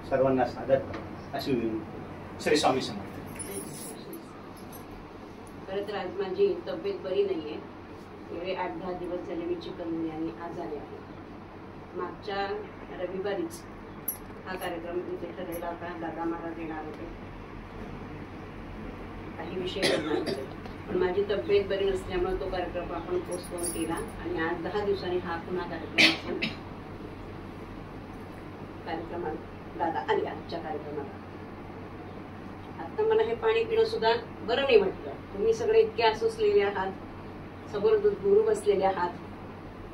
सर्वांना सादर करा अशी विनंती. श्री स्वामी समर्थ. खरं तर आज माझी तब्येत बरी नाहीये. गेले 8-10 दिवस झाले मी चिकनगुन्याने आजारी आहे. मागच्या रविवारीच हा कार्यक्रम इथे ठरलेला होता. दादा महाराज येणार होते, काही विषय करणार होते, पण माझी तब्येत बरी नसल्यामुळे तो कार्यक्रम आपण पोस्टपोन केला आणि आज 10 दिवसांनी हा पुन्हा कार्यक्रमात दादा आले. आजच्या कार्यक्रमाला आता मला हे पाणी पिणं सुद्धा बरं नाही वाटलं. तुम्ही सगळे इतके आसुसलेले आहात, समोर गुरु बसलेले आहात,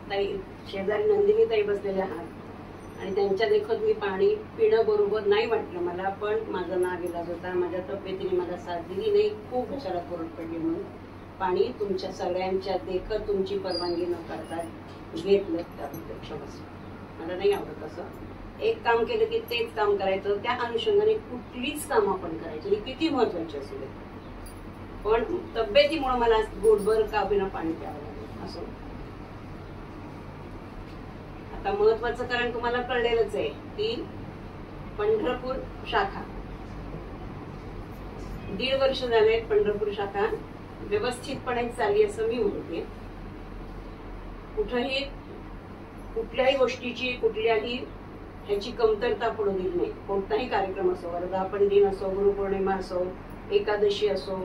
ताई शेजारी नंदिनी ताई बसलेले आहात आणि त्यांच्या देखत मी पाणी पिणं बरोबर नाही वाटलं मला. पण माझा नाईलाज होता, माझ्या तब्येतीने मला साथ दिली नाही, खूप घशाला कोरड पडली म्हणून पाणी तुमच्या सगळ्यांच्या देखत तुमची परवानगी न करता घेतलं. त्याबद्दल क्षमस्व. मला नाही आवडत असं. एक काम केलं की तेच काम करायचं, त्या अनुषंगाने कुठलीच काम आपण करायची, किती महत्वाची असू दे. पण तब्येतीमुळे मला गोडभर का बिना पाणी प्यावं लागेल असं. आता महत्वाचं कारण तुम्हाला कळलेलंच आहे की पंढरपूर शाखा 1.5 वर्ष झाले पंढरपूर शाखा व्यवस्थितपणे चालली असं मी म्हणते. कुठेही कुठल्याही गोष्टीची कुठल्याही ह्याची कमतरता पडू दिली नाही. कोणताही कार्यक्रम असो, वर्धापन दिन असो, गुरुपौर्णिमा असो, एकादशी असो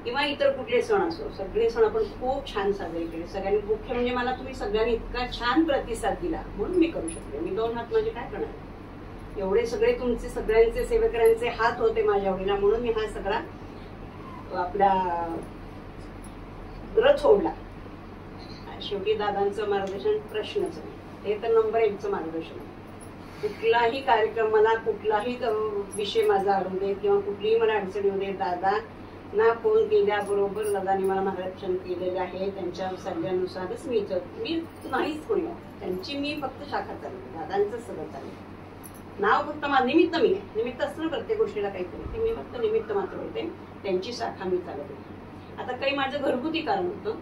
किंवा इतर कुठले सण असो, सगळे सण आपण खूप छान साजरे केले. सगळ्यांनी मुख्य म्हणजे मला तुम्ही सगळ्यांनी इतका छान प्रतिसाद दिला म्हणून मी करू शकले. मी 2 हात माझे काय करणार, एवढे सगळे तुमचे सगळ्यांचे सेवेकऱ्यांचे हात होते माझ्या आवडीला म्हणून मी हा सगळा आपला रथ ओढला. शेवटी दादांचं मार्गदर्शन प्रश्नच नाही, हे तर नंबर 1चं मार्गदर्शन. कुठलाही कार्यक्रम मला कुठलाही विषय माझा आणू दे किंवा कुठलीही मला अडचणी होऊ दे, दादा ना फोन केल्याबरोबर दादांनी मला मार्गदर्शन केलेलं आहे. त्यांच्या सल्ल्यानुसारच मी नाहीच कोणी त्यांची मी फक्त शाखा चालवते, दादांचं सगळं चाललं. नाव फक्त निमित्त मी आहे, निमित्त असतं ना प्रत्येक गोष्टीला काहीतरी, की मी फक्त निमित्त मात्र होते. त्यांची शाखा मी चालवते. आता काही माझं घरगुती कारण होतं.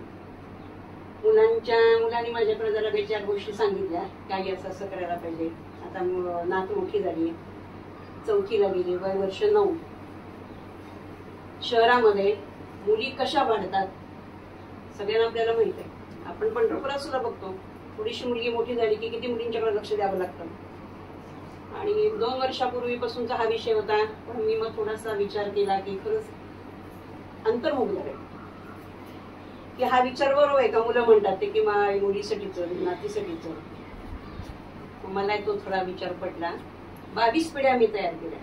मुलांनी माझ्याकडे जरा काही 4 गोष्टी सांगितल्या, काही असं असं करायला पाहिजे. आता नात मोठी झाली, 4थीला गेली, वय वर्ष 9. शहरामध्ये मुली कशा वाढतात सगळ्यांना आपल्याला माहित आहे. आपण पंढरपुरात सुद्धा बघतो, थोडीशी मुलगी मोठी झाली की किती मुलींच्याकडे लक्ष द्यावं लागतं. आणि 2 वर्षापूर्वीपासूनचा हा विषय होता. पण मी मग थोडासा विचार केला की खरंच अंतर्मुख झाले की हा विचार बरोबर आहे का. मुलं म्हणतात ते की मुलीसाठीच नातीसाठीच. मला तो थोडा विचार पडला. 22 पिढ्या मी तयार केल्या.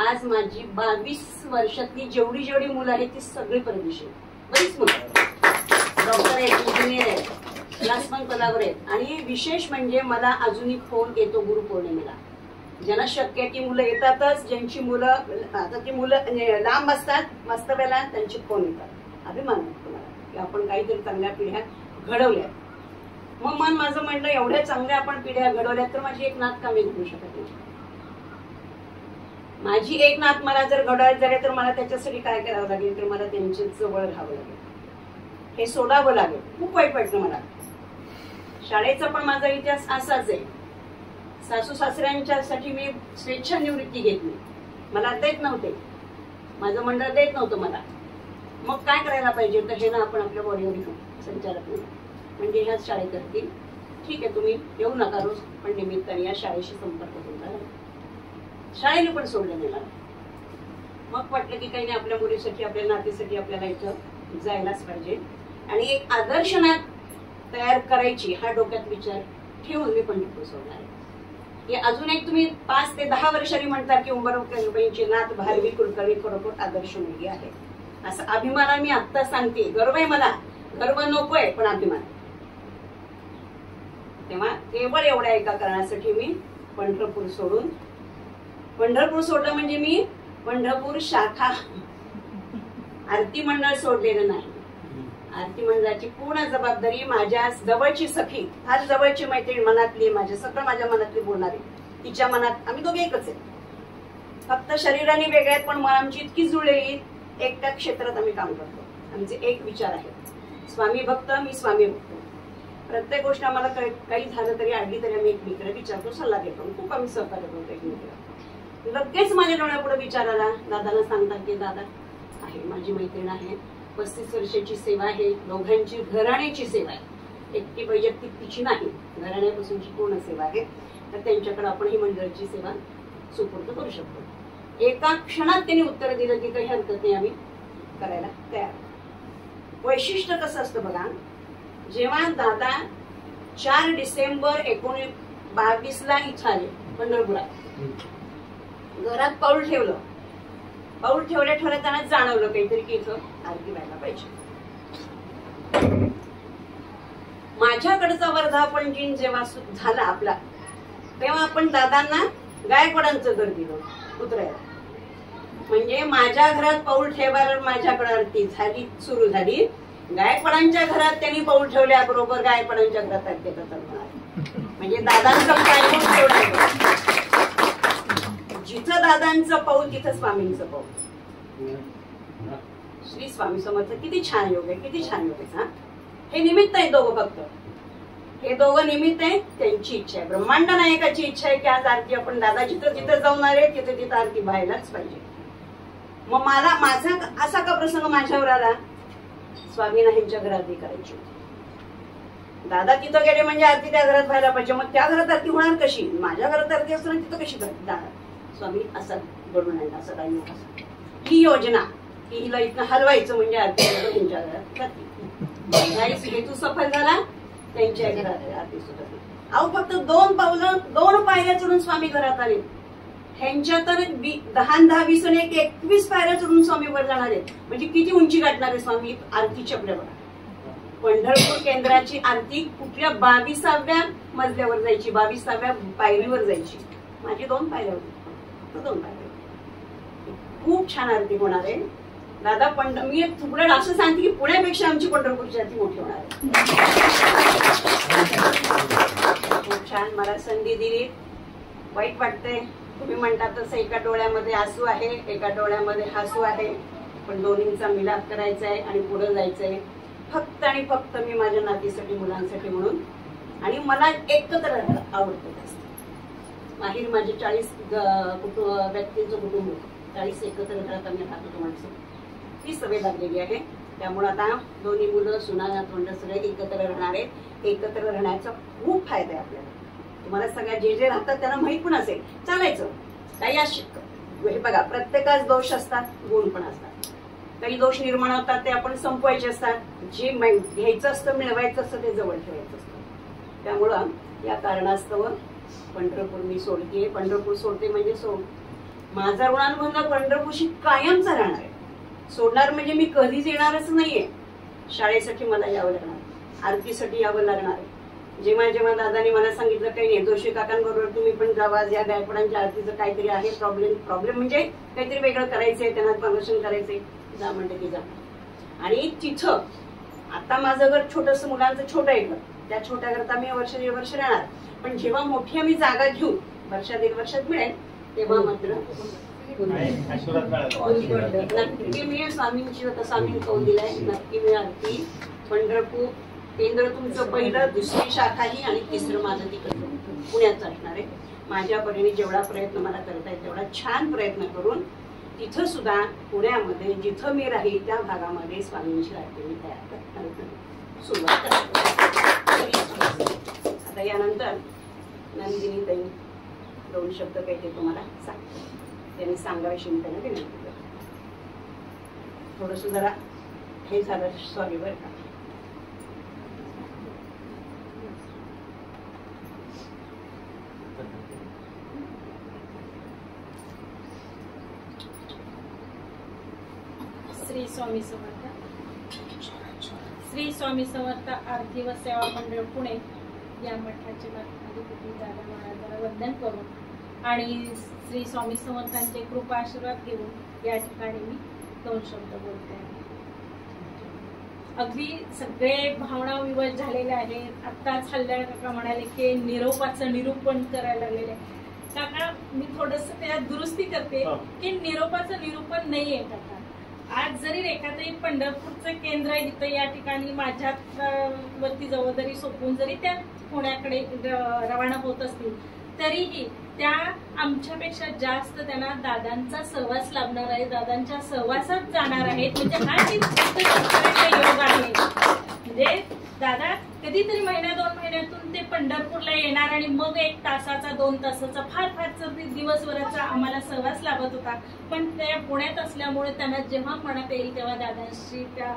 आज माझी 22 वर्षातली जेवढी मुलं आहेत ती सगळी परदेशी, बरीच मुलं डॉक्टर आहेत, इंजिनियर आहेत, क्लासमन पदावर आहेत. आणि विशेष म्हणजे मला अजूनही फोन येतो गुरुपौर्णिमेला. ज्यांना शक्य आहे की मुलं येतातच, ज्यांची मुलं आता ती मुलं लांब असतात मस्त वेळेला त्यांचे फोन येतात. अभिमान आहे तुम्हाला की आपण काहीतरी चांगल्या पिढ्या घडवल्या. मग माझं म्हणलं एवढ्या चांगल्या आपण पिढ्या घडवल्यात तर माझी एक नात का मी घडवू शकत नाही. माझी एक नात मला जर घडवायची झाली तर मला त्याच्यासाठी काय करावं लागेल, तर मला त्यांच्या जवळ राहावं लागेल, हे सोडावं लागेल. खूप वाईट वाटलं मला. शाळेचा पण माझा इतिहास असाच आहे. सासू सासऱ्यांच्यासाठी मी स्वेच्छानिवृत्ती घेतली. मला देत नव्हते, माझं मंडळ देत नव्हतं मला. मग काय करायला पाहिजे, तर हे ना आपण आपल्या बॉडीवर घेऊ संचालक म्हणजे ह्याच शाळेत करतील. ठीक आहे तुम्ही येऊ नका रोज, पण निमित्ताने या शाळेशी संपर्क तुमचा. शाळेने पण सोडलं मला. मग वाटलं की काही नाही, आपल्या मुलीसाठी आपल्या नातीसाठी आपल्याला इथं जायलाच पाहिजे. आणि एक आदर्श नात तयार करायची हा डोक्यात विचार ठेवून मी पंढरपूर सोडणार आहे. हे अजून एक तुम्ही 5 ते 10 वर्षांनी म्हणता की उंबरबाईंची नात भारवी कुलकर्णी खरोखर आदर्श मुलगी आहे. असं अभिमाना मी आत्ता सांगते. गर्व आहे मला, गर्व नकोय पण अभिमान. तेव्हा केवळ एवढ्या एका कारणासाठी मी पंढरपूर सोडलं म्हणजे मी पंढरपूर शाखा आरती मंडळ सोडलेलं नाही. आरती मंडळाची पूर्ण जबाबदारी माझ्या जवळची सखी, फार जवळची मैत्रीण, मनातली माझ्या सगळं माझ्या मनातली बोलणारी, तिच्या मनात आम्ही दोघे एकच आहे. फक्त शरीराने वेगळे आहेत पण आमची इतकी जुळलेली. एकट्या क्षेत्रात आम्ही काम करतो. आमचे एक विचार आहे, स्वामी भक्त, मी स्वामी भक्त. प्रत्येक गोष्ट आम्हाला काही झालं तरी अडली तरी आम्ही एकमेकाला विचारतो, सल्ला घेतो. खूप आम्ही सहकार्य करतो एकमेकाला. लगेच माझ्या डोळ्यापुढे विचार आला. दादाला सांगतात की दादा आहे, माझी मैत्रीण आहे, 35 वर्षाची सेवा आहे, दोघांची घराण्याची सेवा आहे, एकटी वैयक्तिक तिची नाही, घराण्यापासूनची पूर्ण सेवा आहे. तर त्यांच्याकडे आपण ही मंडळाची सेवा सुपूर्द करू शकतो. एका क्षणात त्यांनी उत्तर दिलं की काही हरकत नाही, आम्ही करायला तयार. वैशिष्ट्य कसं असतं बघा, जेव्हा दादा 4 डिसेंबर 1922ला इथं आले पंढरपुरात, घरात पाऊल ठेवलं. पाऊल ठेवल्या त्यांना जाणवलं काहीतरी की इथं आरती व्हायला पाहिजे. माझ्याकडचा वर्धापन दिन जेव्हा झाला आपला, तेव्हा आपण दादांना गायकवाडांचं घर दिलं उतरायला. म्हणजे माझ्या घरात पाऊल ठेवायला माझ्याकडे आरती सुरू झाली. गायकवाडांच्या घरात त्यांनी पाऊल ठेवल्याबरोबर गायकवाडांच्या घरात आरती करतात. म्हणजे दादांचं पाऊल, जिथं दादांचं पाऊल तिथं स्वामींचं पाऊल. श्री स्वामी समर्थ. किती छान योग आहे, किती छान योग आहे. हे निमित्त आहे दोघं फक्त. हे दोघं निमित्त आहे, त्यांची इच्छा आहे. ब्रह्मांड नायकाची इच्छा आहे की आज आरती आपण दादा जिथं जिथं जाऊन आहे तिथं तिथं आरती व्हायलाच पाहिजे. मग माझा असा का प्रसंग माझ्यावर आला, स्वामीनाथांच्या घरात आरती करायची होती. दादा तिथं गेले म्हणजे आरती त्या घरात व्हायला पाहिजे. मग त्या घरात आरती होणार कशी, माझ्या घरात आरती असताना तिथं कशी करते दादा. स्वामी असा घडून आणला, असा काही योग असा ही योजना की हिला इथं हलवायचं म्हणजे आरती त्यांच्या घरात करते. हेतू सफल झाला, त्यांच्या घरात आरती सुद्धा. अहो फक्त 2 पायऱ्या चढून स्वामी घरात आले. ह्यांच्या तर 10, 20 आणि 21 पायऱ्या चढून स्वामी वर जाणार आहेत. म्हणजे किती उंची गाठणार आहे स्वामी आरतीच्या आपल्यावर. पंढरपूर केंद्राची आरती कुठल्या 22व्या मजल्यावर जायची, 22व्या पायरीवर जायची. माझी 2 पायऱ्या होती, 2 पायऱ्या. खूप छान आरती होणार आहे दादा. मी तुकडं असं सांगते की पुण्यापेक्षा आमची पंढरपूरची आरती मोठी होणार आहे. खूप छान मला संधी दिली. वाईट वाटतंय, तुम्ही म्हणता तसं एका डोळ्यामध्ये आसू आहे, एका डोळ्यामध्ये हसू आहे, पण दोन्हींचा मिलाप करायचा आहे आणि पुढे जायचंय. फक्त आणि फक्त मी माझ्या नातीसाठी, मुलांसाठी म्हणून. आणि मला एकत्र आवडतं. माहीर माझे 40 व्यक्तींचं कुटुंब होतं. 40 एकत्र घरात आम्ही राहतो माणसं. ती सवय लागलेली आहे. त्यामुळे आता दोन्ही मुलं, सुना, नातवंड सगळे एकत्र राहणार आहेत. एकत्र राहण्याचा खूप फायदा आहे आपल्याला. तुम्हाला सगळ्या जे राहतात त्यांना माहित पण असेल, चालायचं काही. हे बघा, प्रत्येकाच दोष असतात, गुण पण असतात. काही दोष निर्माण होतात ते आपण संपवायचे असतात. जे घ्यायचं असतं, मिळवायचं असतं ते जवळ ठेवायचं असतं. त्यामुळं या कारणास्तव पंढरपूर मी सोडते. पंढरपूर सोडते म्हणजे माझा ऋणानुबंध पंढरपूरशी कायमचा राहणार आहे. सोडणार म्हणजे मी कधीच येणारच नाहीये. शाळेसाठी मला यावं लागणार, आरतीसाठी यावं लागणार आहे. जेव्हा दादाने मला सांगितलं काही नाही, जोशी काकांबरोबर तुम्ही पण जावा, या गायकवाडांच्या आरतीचं काहीतरी आहे प्रॉब्लेम म्हणजे काहीतरी वेगळं करायचंय, त्यांना प्रदर्शन करायचंय, जा म्हणते की जा. आणि तिथं आता माझं घर छोटस, मुलांचं छोटं आहे घर. त्या छोट्या घरात आम्ही वर्ष 1.5 वर्ष राहणार. पण जेव्हा मोठी आम्ही जागा घेऊ, 1-1.5 वर्षात मिळेल, तेव्हा मात्र नक्की मी स्वामींची आता स्वामी कौल दिलाय, नक्की मी आरती पंढरपूर केंद्र तुमचं पहिलं, 2री शाखाही आणि 3रं माझं तिकडं पुण्यात असणार आहे. माझ्या परीने जेवढा प्रयत्न मला करता येईल तेवढा छान प्रयत्न करून तिथं सुद्धा पुण्यामध्ये जिथं मी राहील त्या भागामध्ये स्वामींची आरती मी तयार सुरुवात करते. आता यानंतर नंदिनी ताई 2 शब्द काही ते तुम्हाला सांगते. त्यांनी सांगावीशी मी त्यांना विनंती करते. थोडंसं जरा हे झालं, सॉरी बरं का. श्री स्वामी समर्थ. श्री स्वामी समर्थ आरती व सेवा मंडळ पुणे या मठाचे अधिपती दादा महाराजांना वंदन करून आणि श्री स्वामी समर्थांचे कृपा आशीर्वाद घेऊन या ठिकाणी मी 2 शब्द बोलते आहे. अगदी सगळे भावना विवश झालेले आहेत. आत्ताच हल्ल्याळ काका म्हणाले की निरोपाचं निरूपण करायला लागलेले आहे. काका मी थोडस त्यात दुरुस्ती करते की निरोपाचं निरूपण नाहीये काका. आज जरी रेखाताई पंढरपूरचं केंद्र इथं या ठिकाणी माझ्या वरती जबाबदारी सोपवून जरी त्या पुण्याकडे रवाना होत असतील तरीही त्या आमच्यापेक्षा जास्त त्यांना दादांचा सहवास लाभणार आहे, दादांच्या सहवासात जाणार आहेत. म्हणजे हा योग आहे. म्हणजे दादा कधीतरी 1-2 महिन्यातून ते पंढरपूरला येणार आणि मग 1 तासाचा 2 तासाचा फार दिवसभराचा आम्हाला सहवास लाभत होता. पण त्या पुण्यात असल्यामुळे त्यांना जेव्हा मनात येईल तेव्हा दादांशी त्या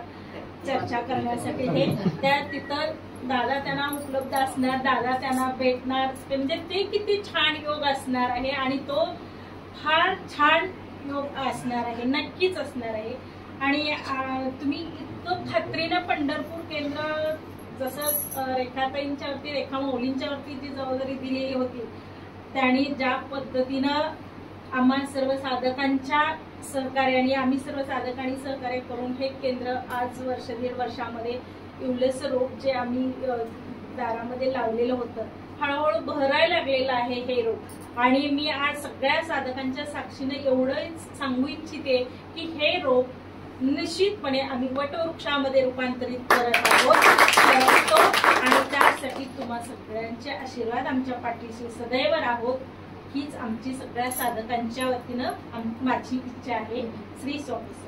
चर्चा करण्यासाठी हे त्या तिथं दादा त्यांना उपलब्ध असणार, दादा त्यांना भेटणार. म्हणजे ते किती छान योग असणार आहे आणि तो फार छान योग असणार आहे, नक्कीच असणार आहे. आणि तुम्ही इतकं खात्रीनं पंढरपूर केंद्र जसं रेखाताईंच्या वरती, रेखा मौलींच्या वरती जी जबाबदारी दिलेली होती त्यांनी ज्या पद्धतीनं आम्हा सर्व साधकांच्या सहकार्याने, आम्ही सर्व साधकांनी सहकार्य करून हे केंद्र आज 1.5 वर्षामध्ये इवलेस रोप जे आम्ही दारामध्ये लावलेलं होतं हळूहळू भरायला लागलेलं आहे हे रोप. आणि मी आज सगळ्या साधकांच्या साक्षीने एवढंच सांगू इच्छिते की हे रोप निश्चितपणे आम्ही वटवृक्षामध्ये रूपांतरित करत आहोत आणि त्यासाठी तुम्हा सगळ्यांचे आशीर्वाद आमच्या पाठीशी सदैव राहोत हीच आमची सगळ्या साधकांच्या वतीनं माझी इच्छा आहे. श्री स्वामी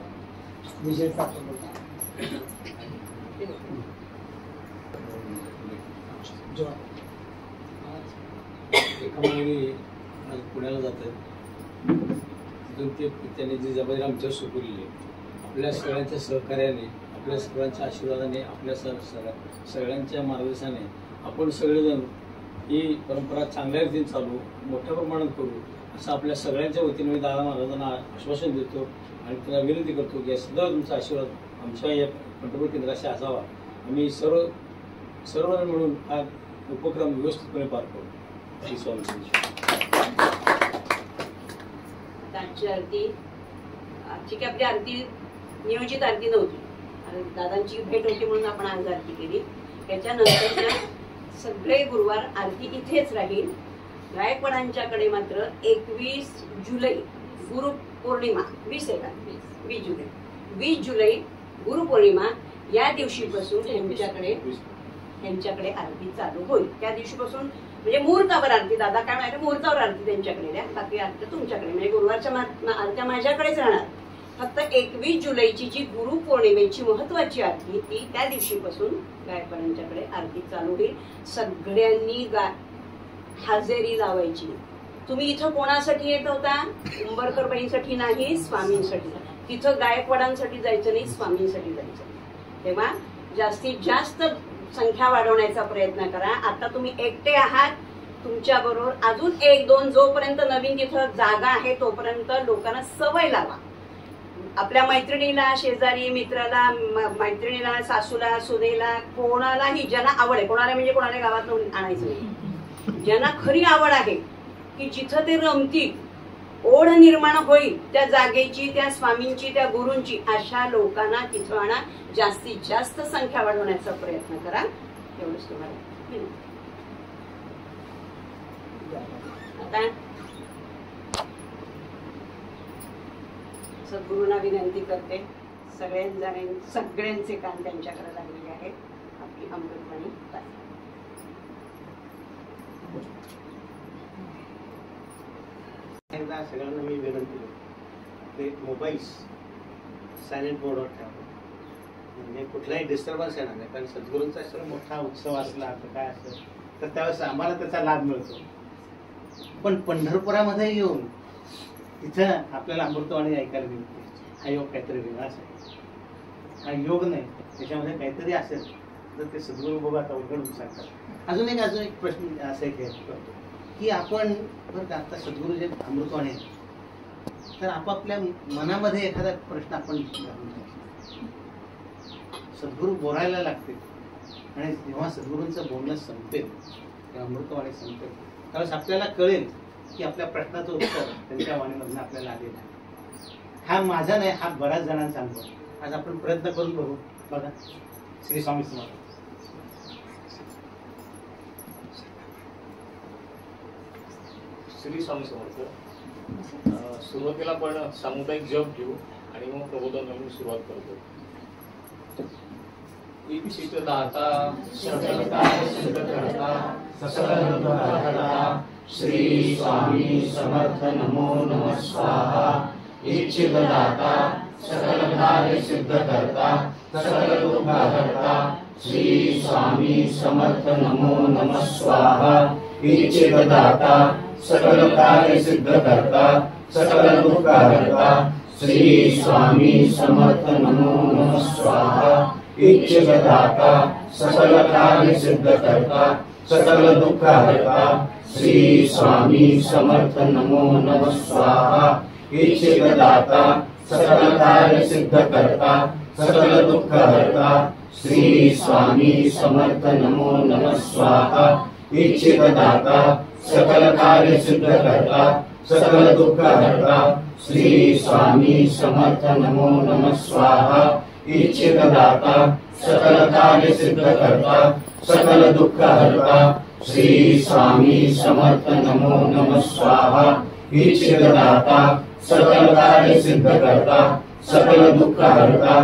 पुण्याला जातात त्यांनी जी जबाबदारी आमच्यावर सोपवलेली आहे, आपल्या सगळ्यांच्या सहकार्याने, आपल्या सगळ्यांच्या आशीर्वादाने, आपल्या सगळ्यांच्या मार्गदर्शनाने आपण सगळेजण ही परंपरा चांगल्या रीतीने चालू, मोठ्या प्रमाणात करू असं आपल्या सगळ्यांच्या वतीने मी दादा महाराजांना आश्वासन देतो आणि त्यांना विनंती करतो की सदैव तुमचा आशीर्वाद आमच्या या पंढरपूर केंद्राशी असावा. आम्ही सर्वजण मिळून हा उपक्रम व्यवस्थितपणे पार करू. श्री स्वामी. आजची आरती आजची की आपली आरती नियोजित आरती नव्हती, दादांची भेट होती म्हणून आपण आज आरती केली. त्याच्यानंतरच्या सगळे गुरुवार आरती इथेच राहील. गायकवाडांच्याकडे मात्र 21 जुलै गुरुपौर्णिमा 20 जुलै गुरुपौर्णिमा या दिवशीपासून ह्यांच्याकडे आरती चालू होईल. त्या दिवशीपासून म्हणजे मुहूर्तावर आरती, दादा काय म्हणाले मुहूर्तावर आरती त्यांच्याकडे द्या, बाकी आरती तुमच्याकडे, म्हणजे गुरुवारच्या आरत्या माझ्याकडेच राहणार. फक्त 21 जुलैची जी गुरुपौर्णिमेची महत्वाची आरती ती त्या दिवशीपासून गायकवाडांच्याकडे आरती चालू होईल. सगळ्यांनी हजेरी लावायची. तुम्ही इथं कोणासाठी येत होता? उंबरकर बाईंसाठी नाही, स्वामींसाठी. तिथं गायकवाडांसाठी जायचं नाही, स्वामींसाठी जायचं. तेव्हा जास्तीत जास्त संख्या वाढवण्याचा प्रयत्न करा. आता तुम्ही एकटे आहात, तुमच्या बरोबर अजून 1-2 जोपर्यंत नवीन तिथं जागा आहे तोपर्यंत लोकांना सवय लावा. आपल्या मैत्रिणीला, शेजारी मित्राला, मैत्रिणीला, सासूला, सुनेला, कोणालाही ज्यांना आवड आहे, कोणाला म्हणजे कोणाला गावात आणायचं नाही, ज्यांना खरी आवड आहे की जिथं ते रमतील, ओढ निर्माण होईल त्या जागेची, त्या स्वामींची, त्या गुरूंची, अशा लोकांना तिथं आणा. जास्तीत जास्त संख्या वाढवण्याचा प्रयत्न करा. एवढंच तुम्हाला. आता सद्गुरूंना विनंती करते, सगळ्यांचे कान त्यांच्याकडे लागलेले आहेत. आपली अमृतवाणी सगळ्यांना मी विनंती करतो ते मोबाईल्स सायलेंट मोडवर ठेवा, म्हणजे कुठलाही डिस्टर्बन्स येणार नाही. कारण सद्गुरूंचा सर्व मोठा उत्सव असला तर काय असेल तर त्यावेळेस आम्हाला त्याचा लाभ मिळतो. पण पंढरपुरामध्ये येऊन तिथं आपल्याला अमृतवाणी ऐकायला मिळते. हा योग काहीतरी वेगळाच आहे. हा योग नाही, त्याच्यामध्ये काहीतरी असेल तर ते सद्गुरू बाबा आता उलगडून सांगतात. अजून एक प्रश्न असा एक करतो की आपण बरं का आता सद्गुरू जे अमृतवाणी आहे तर आपापल्या मनामध्ये एखादा प्रश्न आपण सद्गुरू बोलायला लागते आणि जेव्हा सद्गुरूंचं बोलणं संपेल तेव्हा अमृतवाणी संपेल त्यावेळेस आपल्याला कळेल की आपल्या प्रश्नाचं उत्तर त्यांच्या वाणीमधून आपल्याला आलेलं आहे. हा माझा नाही, हा बऱ्याच जणांचा अनुभव. आज आपण प्रयत्न करून बघू. बघा श्री स्वामी समर्थ. श्री स्वामी समर्थ. सुरुवातीला आपण सामुदायिक जप घेऊ आणि मग प्रबोधन म्हणून सुरुवात करतो. इच्छित दाता सकल कार्य सिद्ध करता सकल दुःख हरता श्री स्वामी समर्थ नमो नमः स्वाहा. इच्छित दाता सकल कार्य सिद्ध करता सकल दुःख हरता श्री स्वामी समर्थ नमो नमः स्वाहा. इच्छित दाता सकल कार्य सिद्ध करता सकल दुःख हरता श्री स्वामी समर्थ नमो नमः स्वाहा. इच्छित दाता सकल कार्य सिद्ध करता सकल दुःख हरता श्री स्वामी समर्थ नमो नमः स्वाहा. इच्छित दाता सकल कार्य सिद्ध करता सकल दुःख हरता श्री स्वामी समर्थ नमो नमः स्वाहा. इच्छित दाता सकल कार्य सिद्ध करता सकल दुःख हरता श्री स्वामी समर्थ नमो नमः स्वाहा. इच्छित दाता सकल कार्य सिद्ध करता सकल दुःख हरता श्री स्वामी समर्थ नमो नमः स्वाहा. इच्छित दाता सकल कार्य सिद्ध करता सकल दुःख हरता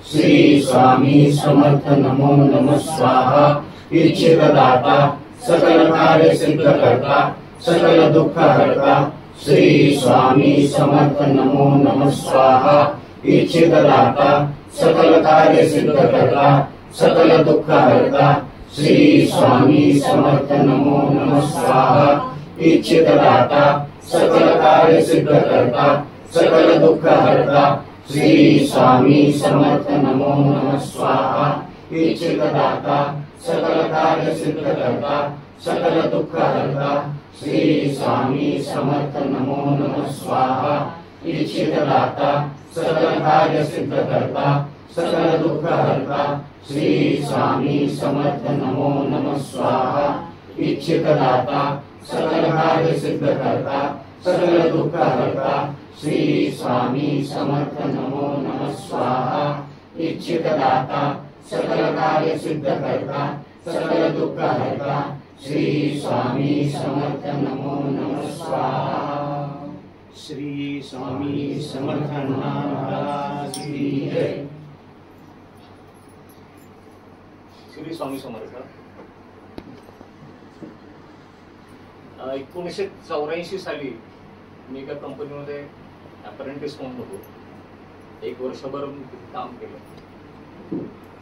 श्री स्वामी समर्थ नमो नमः स्वाहा इच्छित दाता सकल कार्य सिद्ध करता सकल दुःख हरता श्री स्वामी समर्थ नमो नमः स्वाहा इच्छित दाता सकल कार्य सिद्ध करता सकल दुःख हरता श्री स्वामी समर्थ नमो नमः स्वाहा इच्छित दाता सकल कार्य सिद्ध करता सकल दुःख हरता श्री स्वामी समर्थ नमो नमः स्वाहा इच्छित दाता सकल कार्य सिद्ध करता सकल दुःख हरता श्री स्वामी समर्थ नमो नमः स्वाहा इच्छित दाता सकल कार्य सिद्ध करता सकल दुःख हरता श्री स्वामी समर्थ नमो नमः स्वाहा इच्छित दाता सकल कार्य सिद्ध करता सकल दुःख हरता श्री स्वामी समर्थ नमो नमः स्वाहा इच्छित दाता सकल कार्य सिद्ध करता सकल दुःख हरता श्री स्वामी समर्थ नमो नमः स्वाहा। श्री स्वामी समर्थ महाराज की जय। श्री स्वामी समर्थ। 1984 साली मी एका कंपनीमध्ये अप्रेंटिस म्हणून होतो. 1 वर्षभर मी काम केलं.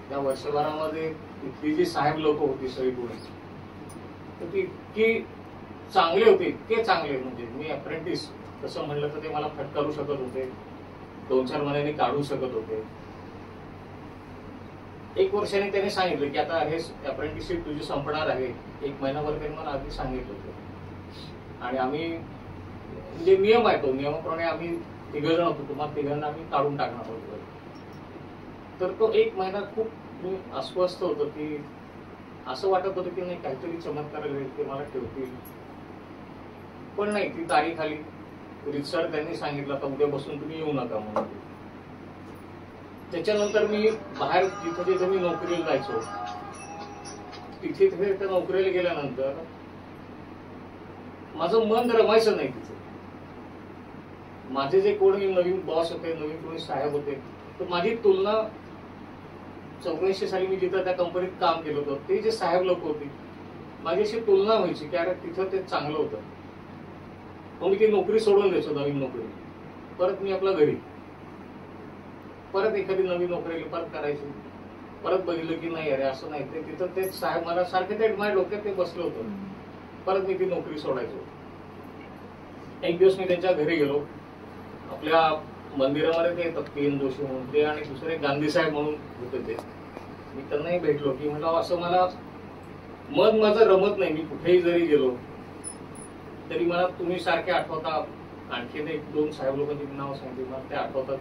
त्या वर्षभरामध्ये इथली जी साहेब लोक होती सगळी पुण्याची, तर ती इतकी चांगले होते, इतके चांगले, म्हणजे मी अप्रेंटिस तसं म्हणलं तर ते मला फटकारू शकत होते, 2-4 महिन्यांनी काढू शकत होते. 1 वर्षाने त्याने सांगितलं की आता हे अप्रेंटिसशिप तुझी संपणार आहे. 1 महिनाभर त्यांनी मला आधी सांगितलं होतं. आणि आम्ही म्हणजे नियम आहे, तो नियमाप्रमाणे आम्ही 3 जण होतो, तुम्हाला 3 आम्ही काढून टाकणार होतो. तर तो 1 महिना खूप अस्वस्थ होतो की असं वाटत होतं की नाही काहीतरी चमत्कार घडेल, ते मला ठेवतील. पण नाही, ती तारीख आली, रितसर त्यांनी सांगितलं आता उद्यापासून तुम्ही येऊ नका म्हणून. त्याच्यानंतर मी बाहेर जिथे जिथे मी नोकरीला जायचो तिथे त्या नोकरीला गेल्यानंतर माझं मन रमायचं नाही तिथे. माझे जे कोणी नवीन बॉस होते, नवीन कोणी साहेब होते, तर माझी तुलना 84 साली मी जिथं त्या कंपनीत काम केलं होतं ते जे साहेब लोक होती माझ्याशी तुलना व्हायची की अरे तिथं ते चांगलं होतं. मग मी ती नोकरी सोडून द्यायचो, नवीन नोकरी. परत मी आपल्या घरी परत एखादी नवीन नोकरी परत करायची. परत बघितलं की नाही अरे असं नाही, ते तिथं ते साहेब मला सारखे ते माझ्या डोक्यात ते बसलं होतं. परत मी ती नोकरी सोडायचो. एक दिवस मी त्यांच्या घरी गेलो. आपल्या मंदिरामध्ये ते येतात PN जोशी म्हणून ते, आणि दुसरे गांधी साहेब म्हणून होते ते. मी त्यांनाही भेटलो की म्हटलं असं मला मन माझं रमत नाही, मी कुठेही जरी गेलो तरी मला तुम्ही सारखे आठवता. आणखीन 1-2 साहेब लोकांची नाव सांगितली, मला ते आठवतात.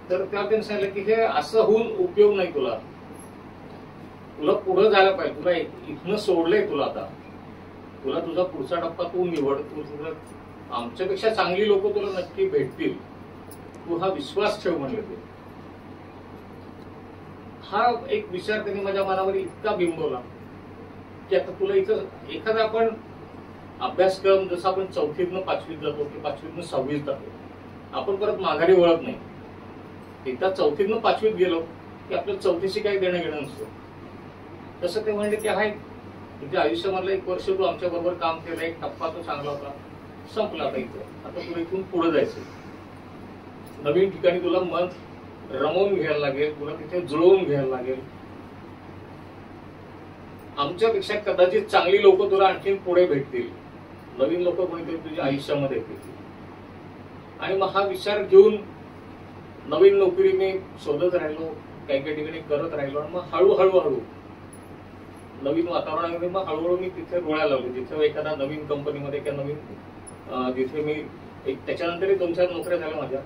तर त्या त्यांनी सांगितलं की हे असं होऊन उपयोग नाही, तुला पुढे जायला पाहिजे, तुला इथनं सोडलंय, तुला आता तुला तुझा पुढचा टप्पा तू निवड. तुला आमच्यापेक्षा चांगली लोक तुला नक्की भेटतील, तू हा विश्वास ठेव म्हणले ते. हा एक विचार त्यांनी माझ्या मनावर इतका बिंबवला की आता तुला इथं एखादा आपण अभ्यासक्रम जसं आपण 4थीतनं 5वीत जातो की 5वीतनं 6वीत जातो, आपण परत माघारी वळत नाही. एकदा 4थीतनं 5वीत गेलो की आपल्याला 4थीशी काही देणं घेणं नसतं. तसं ते म्हणले की हा तुझ्या आयुष्यामधलं 1 वर्ष तू आमच्या बरोबर काम केलं, एक टप्पा तो चांगला होता, संपला. आता इथं आता तुला इथून पुढे जायचं, नवीन ठिकाणी तुला मन रमवून घ्यायला लागेल, तुला तिथे जुळवून घ्यायला लागेल. आमच्यापेक्षा कदाचित चांगली लोक तुला आणखीन पुढे भेटतील, नवीन लोक कोणीतरी तुझ्या आयुष्यामध्ये येतील. आणि मग हा विचार घेऊन नवीन नोकरी मी शोधत राहिलो, काही काही ठिकाणी करत राहिलो. आणि मग हळूहळू नवीन वातावरणामध्ये मग हळूहळू मी तिथे रुळायला लागलो. जिथे एखादा नवीन कंपनीमध्ये किंवा नवीन जिथे मी त्याच्यानंतरही 2-4 नोकऱ्या झाल्या माझ्या.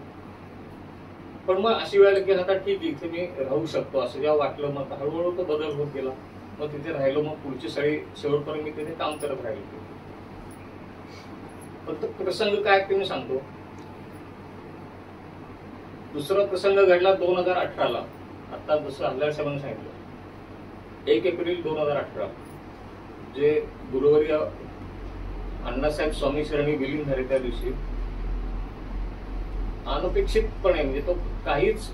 पण मग अशी वेळ आली की आता ठीक, इथे मी राहू शकतो असं जेव्हा वाटलं, मग हळूहळू तो बदल होत गेला. मग तिथे राहिलो. मग पुढची सगळी शेवटपर्यंत मी तिथे काम करत राहिलो. फक्त प्रसंग काय ते मी सांगतो. दुसरा प्रसंग घडला 2018ला. आता जसं हल्ल्याळ साहेबांनी सांगितलं 1 एप्रिल 2018, जे गुरुवर्य अण्णासाहेब स्वामी शरणी विलीन झाले त्या दिवशी अनपेक्षितपणे म्हणजे तो काहीच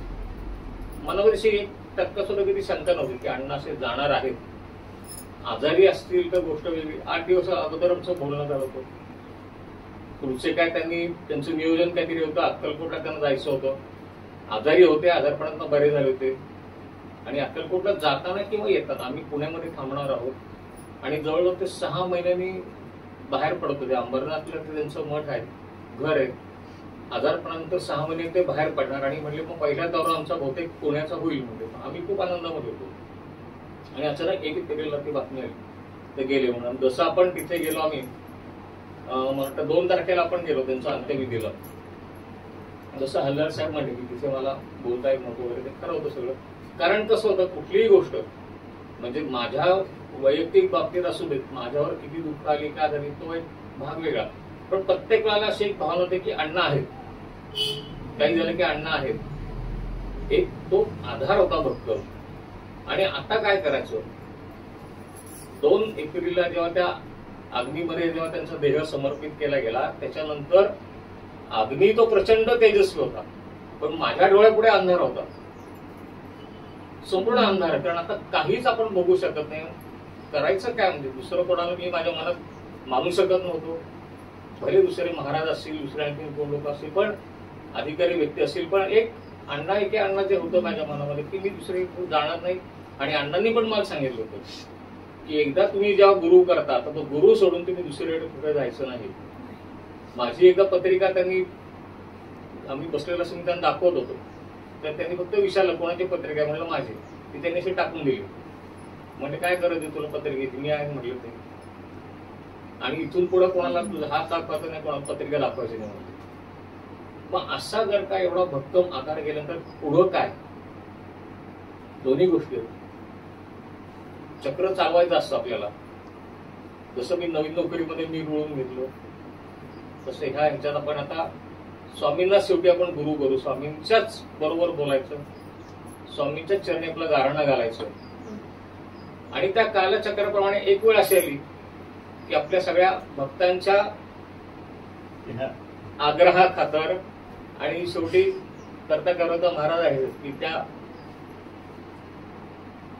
मनावर अशी 1% सुद्धा कधी शंका नव्हती की अण्णा असे जाणार आहेत. आजारी असतील तर गोष्ट वेगळी. 8 दिवस अगोदर आमचं बोलणं झालं होतं. पुढचे काय त्यांचं नियोजन काहीतरी होतं. अक्कलकोटला त्यांना जायचं होतं. आजारी होते, आजारपणातनं बरे झाले होते आणि अक्कलकोटला जाताना किंवा येतात आम्ही पुण्यामध्ये थांबणार आहोत आणि जवळजवळ ते 6 महिन्यांनी बाहेर पडत होते. अंबरनाथला ते त्यांचं मठ आहे, घर आहे. आजारपणानंतर 6 महिने ते बाहेर पडणार आणि म्हणले मग पहिला दौरा आमचा बहुतेक पुण्याचा होईल म्हणजे. आम्ही खूप आनंदामध्ये होतो आणि अचानक 1 एप्रिलला ती बातमी आली ते गेले म्हणून. जसं आपण तिथे गेलो आम्ही मला वाटतं 2 तारखेला आपण गेलो त्यांचं अंत्यविधीला. जसं हल्लार साहेब म्हणले की तिथे मला बोलता येत नव्हतं वगैरे, ते खरं होतं सगळं. कारण कसं होतं कुठलीही गोष्ट म्हणजे माझ्या वैयक्तिक बाबतीत असू देत, माझ्यावर किती दुःख आली काय झाली तो एक भाग वेगळा, पण प्रत्येक वेळेला अशी एक भावना होते की अण्णा आहेत, काही झालं की अण्णा आहेत, एक तो आधार होता भक्कम. आणि आता काय करायचं. 2 एप्रिलला जेव्हा त्या अग्नीमध्ये जेव्हा त्यांचा देह समर्पित केला गेला त्याच्यानंतर अग्नी तो प्रचंड तेजस्वी होता, पण माझ्या डोळ्यापुढे अंधार होता, संपूर्ण अंधार. कारण आता काहीच आपण बघू शकत नाही. करायचं काय म्हणजे दुसरं कोणाला मी माझ्या मनात मानू शकत नव्हतो. भले दुसरे महाराज असतील, दुसरे आणखी कोण लोक असतील, पण अधिकारी व्यक्ती असतील, पण एक अण्णा एके अण्णा जे होतं माझ्या मनामध्ये की मी दुसरे जाणार नाही. आणि अण्णांनी पण मला सांगितलं होतं की एकदा तुम्ही जेव्हा गुरु करता तर तो गुरु सोडून तुम्ही दुसरीकडे कुठे जायचं नाही. माझी एकदा पत्रिका आम्ही बसलेला असून त्यांना दाखवत होतो, तर त्यांनी फक्त विचारलं कोणाची पत्रिका आहे, म्हणलं माझी. ती त्यांनी अशी टाकून दिली. म्हणजे काय गरज आहे तुला पत्रिकेची, मी आहे म्हटलं ते. आणि इथून पुढे कोणाला हात दाखवायचा नाही, कोणाला पत्रिका दाखवायची नाही म्हणते. मग असा जर का एवढा भक्कम आकार गेल्यानंतर पुढं काय, दोन्ही गोष्टी चक्र चालवायचं असतं आपल्याला. जसं मी नवीन नोकरीमध्ये मी रुळून घेतलो तसं ह्याच्यात आपण आता स्वामींना शेवटी आपण गुरु करू, स्वामींच्याच बरोबर बोलायचं, स्वामींच्याच चरणी आपलं गारणं घालायचं. आणि त्या कालचक्राप्रमाणे एक वेळ अशी आली की आपल्या सगळ्या भक्तांच्या आग्रहा खातर आणि शेवटी करता करता महाराज आहेत की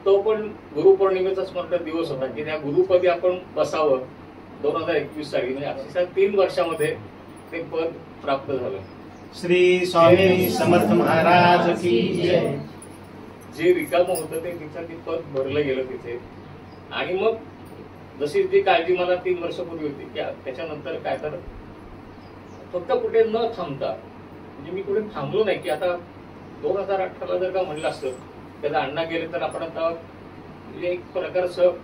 तो पण गुरुपौर्णिमेचा स्मरण दिवस होता की त्या गुरुपदी आपण बसावं. 2021 साली म्हणजे अक्षरशः 3 वर्षामध्ये ते पद प्राप्त झालं. श्री स्वामी समर्थ महाराज की जय. जे रिकामं होतं ते ते पद भरलं गेलं तिथे. आणि मग जशी जी काळजी मला 3 वर्षापूर्वी होती की त्याच्यानंतर काय तर फक्त कुठे न थांबता म्हणजे मी कुठे थांबलो नाही की आता 2018ला जर का म्हणलं असतं त्याला अण्णा गेले तर आपण आता म्हणजे एक प्रकारचं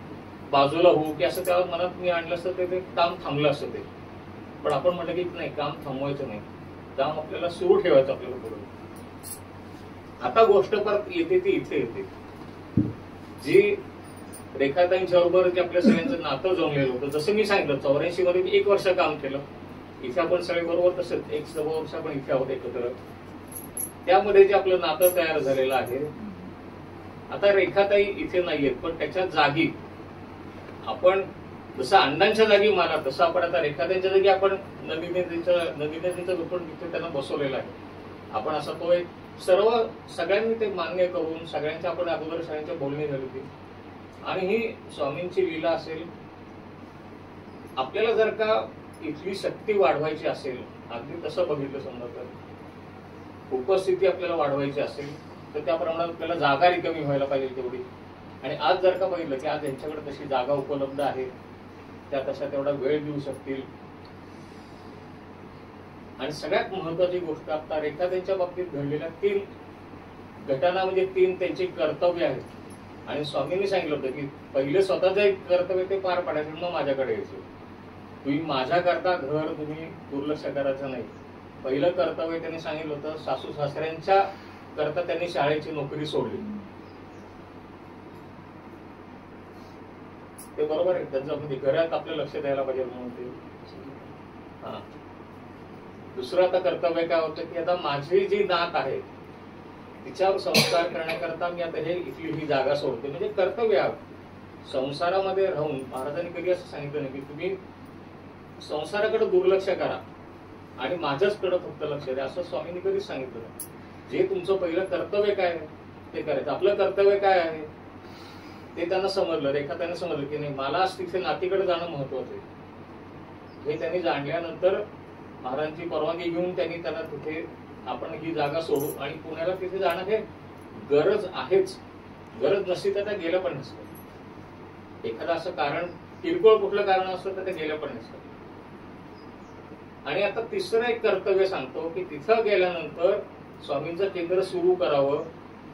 बाजूला होऊ की असं त्या मनात मी आणलं असतं ते काम थांबलं असतं ते. पण आपण म्हटलं की नाही, काम थांबवायचं नाही, काम आपल्याला सुरू ठेवायचं आपल्याला पुढे. आता गोष्ट परत येते ती इथे येते जी रेखाताईंच्या बरोबर जे आपल्या सगळ्यांचं नातं जमलेलं होतं. जसं मी सांगितलं 84 मध्ये मी 1 वर्ष काम केलं इथे, आपण सगळे बरोबर तसंच 1 वर्ष आपण इथे आहोत एकत्र. त्यामध्ये जे आपलं नातं तयार झालेलं आहे. आता रेखाताई इथे नाहीयेत, पण त्याच्या जागी आपण जसं अण्णांच्या जागी मला तसं आपण आता रेखाताईंच्या जागी आपण नंदिनीचं रूपण तिथे त्यांना बसवलेलं आहे. आपण असा तो एक सगळ्यांनी ते मान्य करून सगळ्यांच्या आपण अगोदर सगळ्यांच्या बोलणी झाली होती. आणि ही स्वामींची लीला असेल. आपल्याला जर का इथली शक्ती वाढवायची असेल, अगदी तसं बघितलं समजा तर उपस्थिती आपल्याला वाढवायची असेल तर त्या प्रमाणात आपल्याला जागा रिकामी व्हायला पाहिजे तेवढी. आणि आज जर का बघितलं की आज यांच्याकडे तशी जागा उपलब्ध आहे, त्या तशा तेवढा वेळ देऊ शकतील. आणि सगळ्यात महत्वाची गोष्ट आता रेखाताईंच्या बाबतीत घडलेल्या 3 घटना म्हणजे 3 त्यांची कर्तव्य आहेत. आणि स्वामींनी सांगितलं होतं की पहिले स्वतःचं एक कर्तव्य ते पार पाडायचं, मग माझ्याकडे यायचं. तुम्ही माझ्याकरता घर तुम्ही दुर्लक्ष करायचं नाही. पहिलं कर्तव्य त्यांनी सांगितलं होतं, सासू सासऱ्यांच्या करता त्यांनी शाळेची नोकरी सोडली. ते बरोबर आहे, त्यांचं म्हणजे घरात आपलं लक्ष द्यायला पाहिजे म्हणून ते. हा दुसरं आता कर्तव्य काय होतं की आता माझी जी नात आहे तिच्यावर संस्कार करण्याकरता मी आता इथली ही जागा सोडते. म्हणजे कर्तव्य संसारामध्ये राहून महाराजांनी कधी असं सांगितलं नाही की तुम्ही संसाराकडे दुर्लक्ष करा, आणि माझ्याच कडे फक्त लक्ष द्या, असं स्वामींनी कधीच सांगितलं नाही. जे तुमचं पहिलं कर्तव्य काय आहे ते करायचं. आपलं कर्तव्य काय आहे ते त्यांना समजलं, रेखाताईंना समजलं की नाही मला आज तिथे नातीकडे जाणं महत्वाचं आहे. हे त्यांनी जाणल्यानंतर महाराजांची परवानगी घेऊन त्यांनी त्यांना तिथे आपण ही जागा सोडू आणि पुण्याला तिथे जाणं हे गरज आहेच. गरज नसती तर त्या गेलं पण नसतं. एखादं असं कारण किरकोळ कुठलं कारण असतं तर ते गेलं पण नसतं. आणि आता तिसरं एक कर्तव्य सांगतो की तिथं गेल्यानंतर स्वामींचं केंद्र सुरू करावं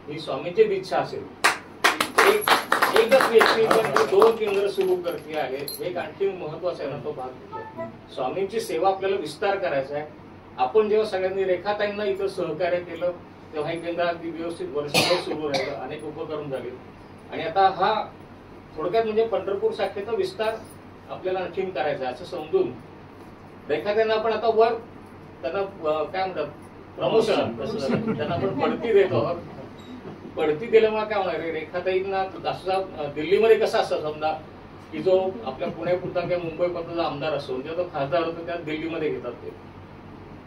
ही स्वामींची इच्छा असेल. एकच व्यक्ती पण 2 केंद्र सुरू करते आहे, एक आणखी महत्वाचा आहे ना तो भाग. स्वामींची सेवा आपल्याला विस्तार करायचा आहे. आपण जेव्हा सगळ्यांनी रेखाताईंना इथं सहकार्य केलं तेव्हा हे केंद्र अगदी व्यवस्थित वर्षभर सुरू राहिलं, अनेक उपक्रम झाले. आणि आता हा थोडक्यात म्हणजे पंढरपूर शाखेचा विस्तार आपल्याला आणखीन करायचा आहे असं समजून रेखाताईंना आपण आता वर त्यांना काय म्हणतात प्रमोशन त्यांना आपण बढती देतो. बढती दिल्यामुळे काय होणार आहे, रेखाताईंना असं दिल्लीमध्ये कसं असतं समजा की जो आपल्या पुण्यापुरता किंवा मुंबईपुरता आमदार असतो म्हणजे तो खासदार होतो त्या दिल्लीमध्ये घेतात ते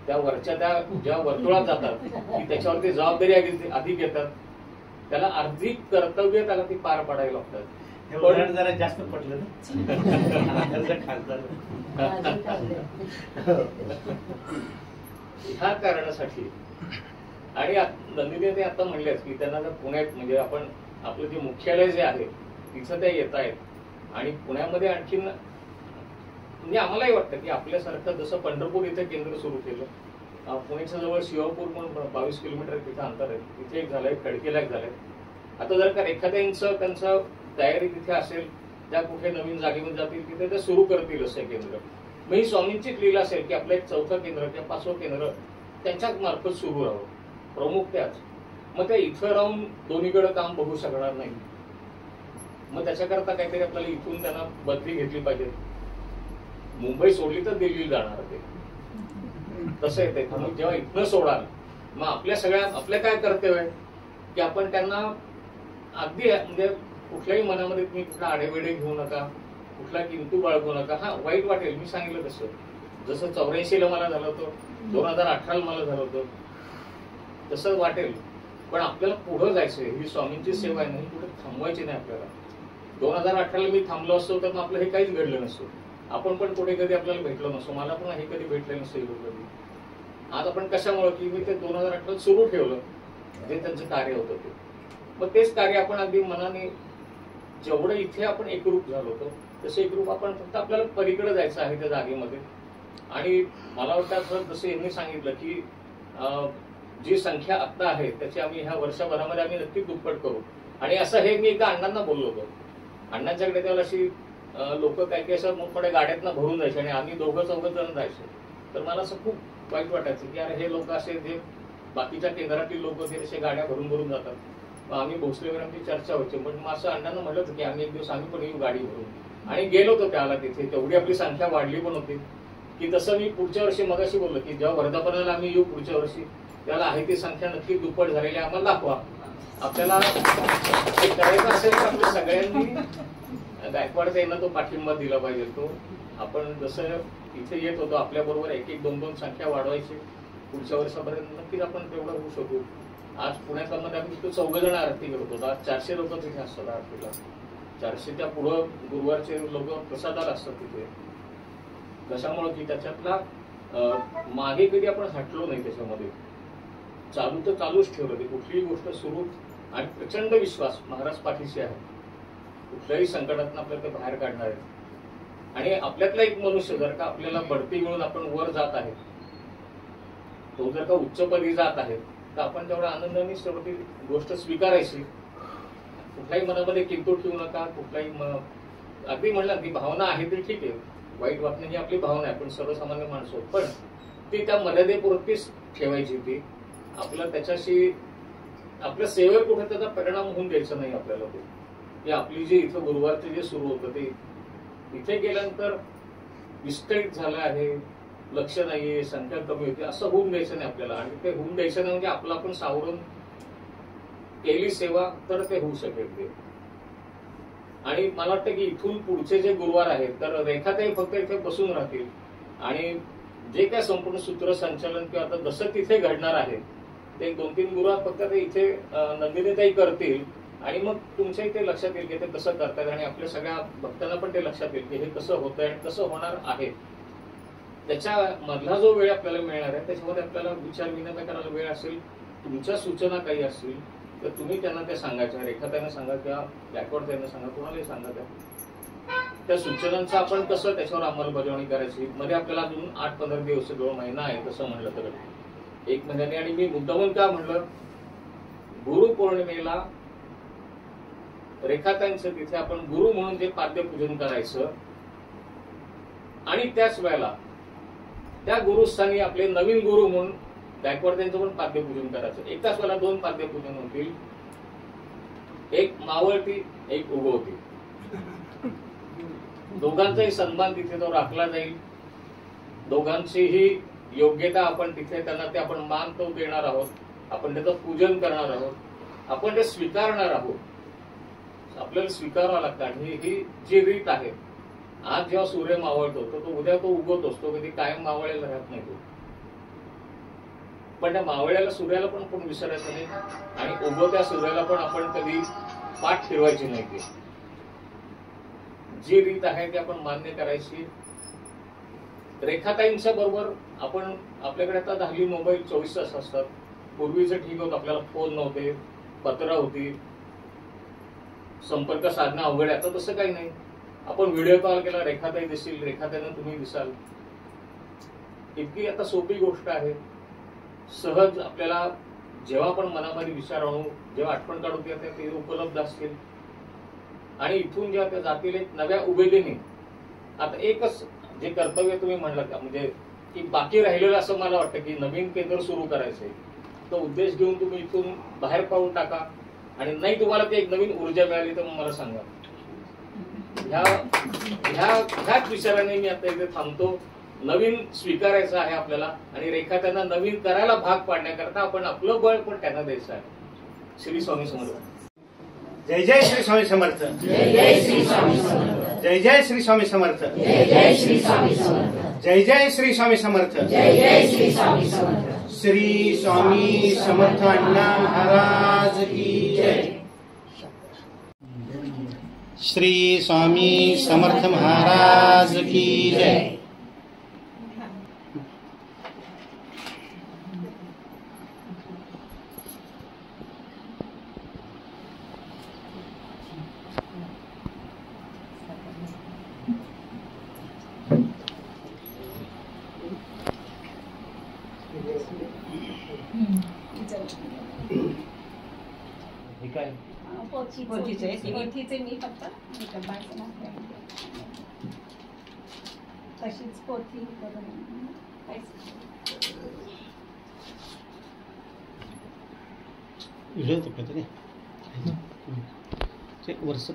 त्या वरच्या त्या ज्या वर्तुळात जातात की त्याच्यावरती जबाबदारी अधिक घेतात. त्याला अर्धी कर्तव्य त्याला ती पार पाडावी लागतात. जरा जास्त पडलं ह्या कारणासाठी. आणि नंदिनी ते आता म्हणलेच की त्यांना जर पुण्यात म्हणजे आपण आपलं जे मुख्यालय जे आहे तिथं त्या येत आहेत आणि पुण्यामध्ये आणखीन म्हणजे आम्हालाही वाटतं की आपल्यासारखं जसं पंढरपूर इथे केंद्र सुरू केलं, पुण्याच्या जवळ शिवापूर म्हणून 22 किलोमीटर तिथं अंतर आहे, तिथे एक झालंय, खडकीला एक झालंय. आता जर का एखाद्यांचं त्यांचं तयारी तिथे असेल ज्या कुठे नवीन जागेमध्ये जातील तिथे ते सुरू करतील असं केंद्र. मग ही स्वामींचीच लीला असेल की आपलं एक 4थं केंद्र किंवा 5वं केंद्र त्यांच्या मार्फत सुरू राहावं. प्रमुख त्याच. मग त्या इथं राहून दोन्हीकडे काम बघू शकणार नाही. मग त्याच्याकरता काहीतरी आपल्याला इथून त्यांना बदली घेतली पाहिजे. मुंबई सोडली तर दिल्लीला जाणार ते तसं येते. मग जेव्हा इथनं सोडाल मग आपल्या काय कर्तव्य आहे की आपण त्यांना अगदी म्हणजे कुठल्याही मनामध्ये तुम्ही कुठला आडेवेडे घेऊ नका, कुठला किंतू बाळगू नका. हा वाईट वाटेल, मी सांगितलं तसं. जसं 84ला मला झालं होतं, 2018ला मला झालं होतं, तसं वाटेल. पण आपल्याला पुढं जायचंय. ही स्वामींची सेवा आहे नाही, कुठे थांबवायची नाही आपल्याला. 2018ला मी थांबलो असतो तर मग आपलं हे काहीच घडलं नसतं. आपण पण कुठे कधी आपल्याला भेटलो नसतो. मला पण हे कधी भेटलं नसतं कधी. आज आपण कशामुळे की मी ते 2018 सुरू ठेवलं जे त्यांचं कार्य होतं ते. मग तेच कार्य आपण अगदी मनाने जेवढं इथे आपण एकरूप झालो होतो तसे एकरूप आपण फक्त आपल्याला पलीकडे जायचं आहे त्या जागेमध्ये. आणि मला वाटतं जसं यांनी सांगितलं की जी संख्या आता आहे त्याची आम्ही ह्या वर्षभरामध्ये आम्ही नक्कीच दुप्पट करू. आणि असं हे मी एका अण्णांना बोललो होतो. अण्णांच्याकडे त्याला अशी लोक काही असं मोठमोठ्या गाड्यातनं भरून जायचे आणि आम्ही 2-4 जण जायचो. तर मला असं खूप वाईट वाटायचं की अरे हे लोक असे जे बाकीच्या केंद्रातील लोक ते असे गाड्या भरून जातात. मग आम्ही भोसलेवर आमची चर्चा व्हायची. पण मग असं अण्णांना म्हटलं होतं की आम्ही एक दिवस आम्ही पण येऊ गाडी भरून. आणि गेलो होतो त्याला तिथे. तेवढी आपली संख्या वाढली पण होती की तसं मी पुढच्या वर्षी मगाशी बोललो की जेव्हा वर्धापनाला आम्ही येऊ पुढच्या वर्षी त्याला आहे ती संख्या नक्की दुप्पट झालेली आम्हाला दाखवा. आपल्याला हे करायचं असेल तर आपल्या सगळ्यांनी गायकवाड यांना तो पाठिंबा दिला पाहिजे. तो आपण जसं इथे येत होतो आपल्या बरोबर 1-2 संख्या वाढवायची पुढच्या वर्षापर्यंत नक्कीच आपण तेवढं होऊ शकू. आज पुण्यामध्ये आम्ही तिथे 4 जण आरती करत होतो. आज 400 लोक तिथे असतात आरतीला. 400च्या पुढं गुरुवारचे लोक प्रसादाला असतात तिथे. कशामुळे की त्याच्यातला मागे कधी आपण हटलो नाही. त्याच्यामध्ये चालू तर चालूच ठेवलं ते. कुठलीही गोष्ट सुरू आणि प्रचंड विश्वास महाराज पाठीशी आहे. कुठल्याही संकटातून आपल्याला ते बाहेर काढणार आहे. आणि आपल्यातला एक मनुष्य जर का आपल्याला बढती मिळून आपण वर जात आहे, तो जर का उच्चपदी जात आहे तर आपण तेवढ्या आनंदाने शेवटी गोष्ट स्वीकारायची. कुठल्याही मनामध्ये किंतू ठेवू नका. कुठलाही अगदी म्हणलं ती भावना आहे ती ठीक आहे. वाईट वाटणं ही आपली भावना आहे. पण सर्वसामान्य माणसं पण ती त्या मर्यादेपुरतीच ठेवायची. ती आपलं त्याच्याशी आपल्या सेवेवर कुठे त्याचा परिणाम होऊन द्यायचा नाही आपल्याला. ते आपली जी इथं गुरुवारचे जे सुरू होतं ते इथे गेल्यानंतर विस्कळीत झालं आहे, लक्ष नाहीये, संख्या कमी होती असं होऊन द्यायचं नाही आपल्याला. आणि ते होऊन द्यायचं नाही म्हणजे आपलं आपण सावरून केली सेवा तर ते होऊ शकेल ते. आणि मला वाटतं की इथून पुढचे जे गुरुवार आहेत तर रेखाताई फक्त इथे बसून राहतील आणि जे काय संपूर्ण सूत्रसंचालन किंवा आता जसं तिथे घडणार आहे ते 2-3 गुरु फक्त ते इथे नंदिनीताई करतील आणि मग तुमच्या इथे लक्षात येईल की ते कसं करतात आणि आपल्या सगळ्या भक्तांना पण ते लक्षात येईल की हे कसं होतंय आणि कसं होणार आहे. त्याच्या मधला जो वेळ आपल्याला मिळणार आहे त्याच्यामध्ये आपल्याला विचार विनिमय करायला वेळ असेल. तुमच्या सूचना काही असतील तर तुम्ही त्यांना त्या सांगायच्या, रेखाताईंना सांगा किंवा बॅकवर्ड त्यांना सांगा, कोणालाही सांगा. त्या सूचनांचं आपण कसं त्याच्यावर अंमलबजावणी करायची. मध्ये आपल्याला अजून 8-15 दिवस 2 महिना आहे तसं म्हणलं तर 1 महिन्याने. आणि मी मुद्दामून का म्हणलं, गुरुपौर्णिमेला रेखाताईंचं तिथे आपण गुरु म्हणून जे पाद्यपूजन करायचं आणि त्याच वेळेला त्या गुरुस्थानी आपले नवीन गुरु म्हणून गायकवाड त्यांचं पण पाद्यपूजन करायचं. एकाच वेळेला 2 पाद्यपूजन होतील. एक मावळती, एक उगवती. दोघांचाही सन्मान तिथे तो राखला जाईल. दोघांचीही योग्यता आपण तिथे त्यांना ते आपण मान तो देणार आहोत. आपण त्याचं पूजन करणार आहोत. आपण ते स्वीकारणार आहोत. आपल्याला स्वीकारावं लागतं. आणि ही जी रीत आहे, आज जेव्हा सूर्य मावळतो तो उद्या तो उगवत असतो, कधी कायम मावळेला राहत नाही तो. पण त्या मावळ्याला सूर्याला पण आपण विसरायचं नाही आणि उगवत्या सूर्याला पण आपण कधी पाठ फिरवायची नाही. ती जी रीत आहे ती आपण मान्य करायची. रेखाताईंच्या बरोबर आपण आपल्याकडे आता हल्ली मोबाईल 24 तास असतात. पूर्वीचं ठीक होतं, आपल्याला फोन नव्हते, पत्र होती, संपर्क साधणं अवघड आहे. आता तसं काही नाही. आपण व्हिडिओ कॉल केला, रेखाताई दिसतील, रेखाताईंना तुम्ही दिसाल. इतकी आता सोपी गोष्ट आहे. सहज आपल्याला जेव्हा आपण मनामध्ये विचार आणू, जेव्हा आठवण काढू ते उपलब्ध असतील आणि इथून जेव्हा त्या जातील एक नव्या उमेदीने. आता एकच जे कर्तव्य तुम्ही म्हणलं का, म्हणजे की बाकी राहिलेलं असं मला वाटतं की नवीन केंद्र सुरू करायचंय. तो उद्देश घेऊन तुम्ही इथून बाहेर पाऊल टाका आणि नाही तुम्हाला ते एक नवीन ऊर्जा मिळाली तर मला सांगा. ह्याच विचाराने मी आता इथे थांबतो. नवीन स्वीकारायचं आहे आपल्याला आणि रेखा त्यांना नवीन करायला भाग पाडण्याकरता आपण आपलं बळ पण त्यांना द्यायचं आहे. श्री स्वामी समर्थ. जय जय श्री स्वामी समर्थ. जय जय श्री स्वामी समर्थ. जय जय श्री स्वामी समर्थ. जय जय श्री स्वामी समर्थ. जय जय श्री स्वामी समर्थ. जय जय श्री स्वामी समर्थ. श्री स्वामी समर्थ अण्णा महाराज की जय. श्री स्वामी समर्थ महाराज की जय. पोथीचे मी फक्त तशीच पोथी करून वर्ष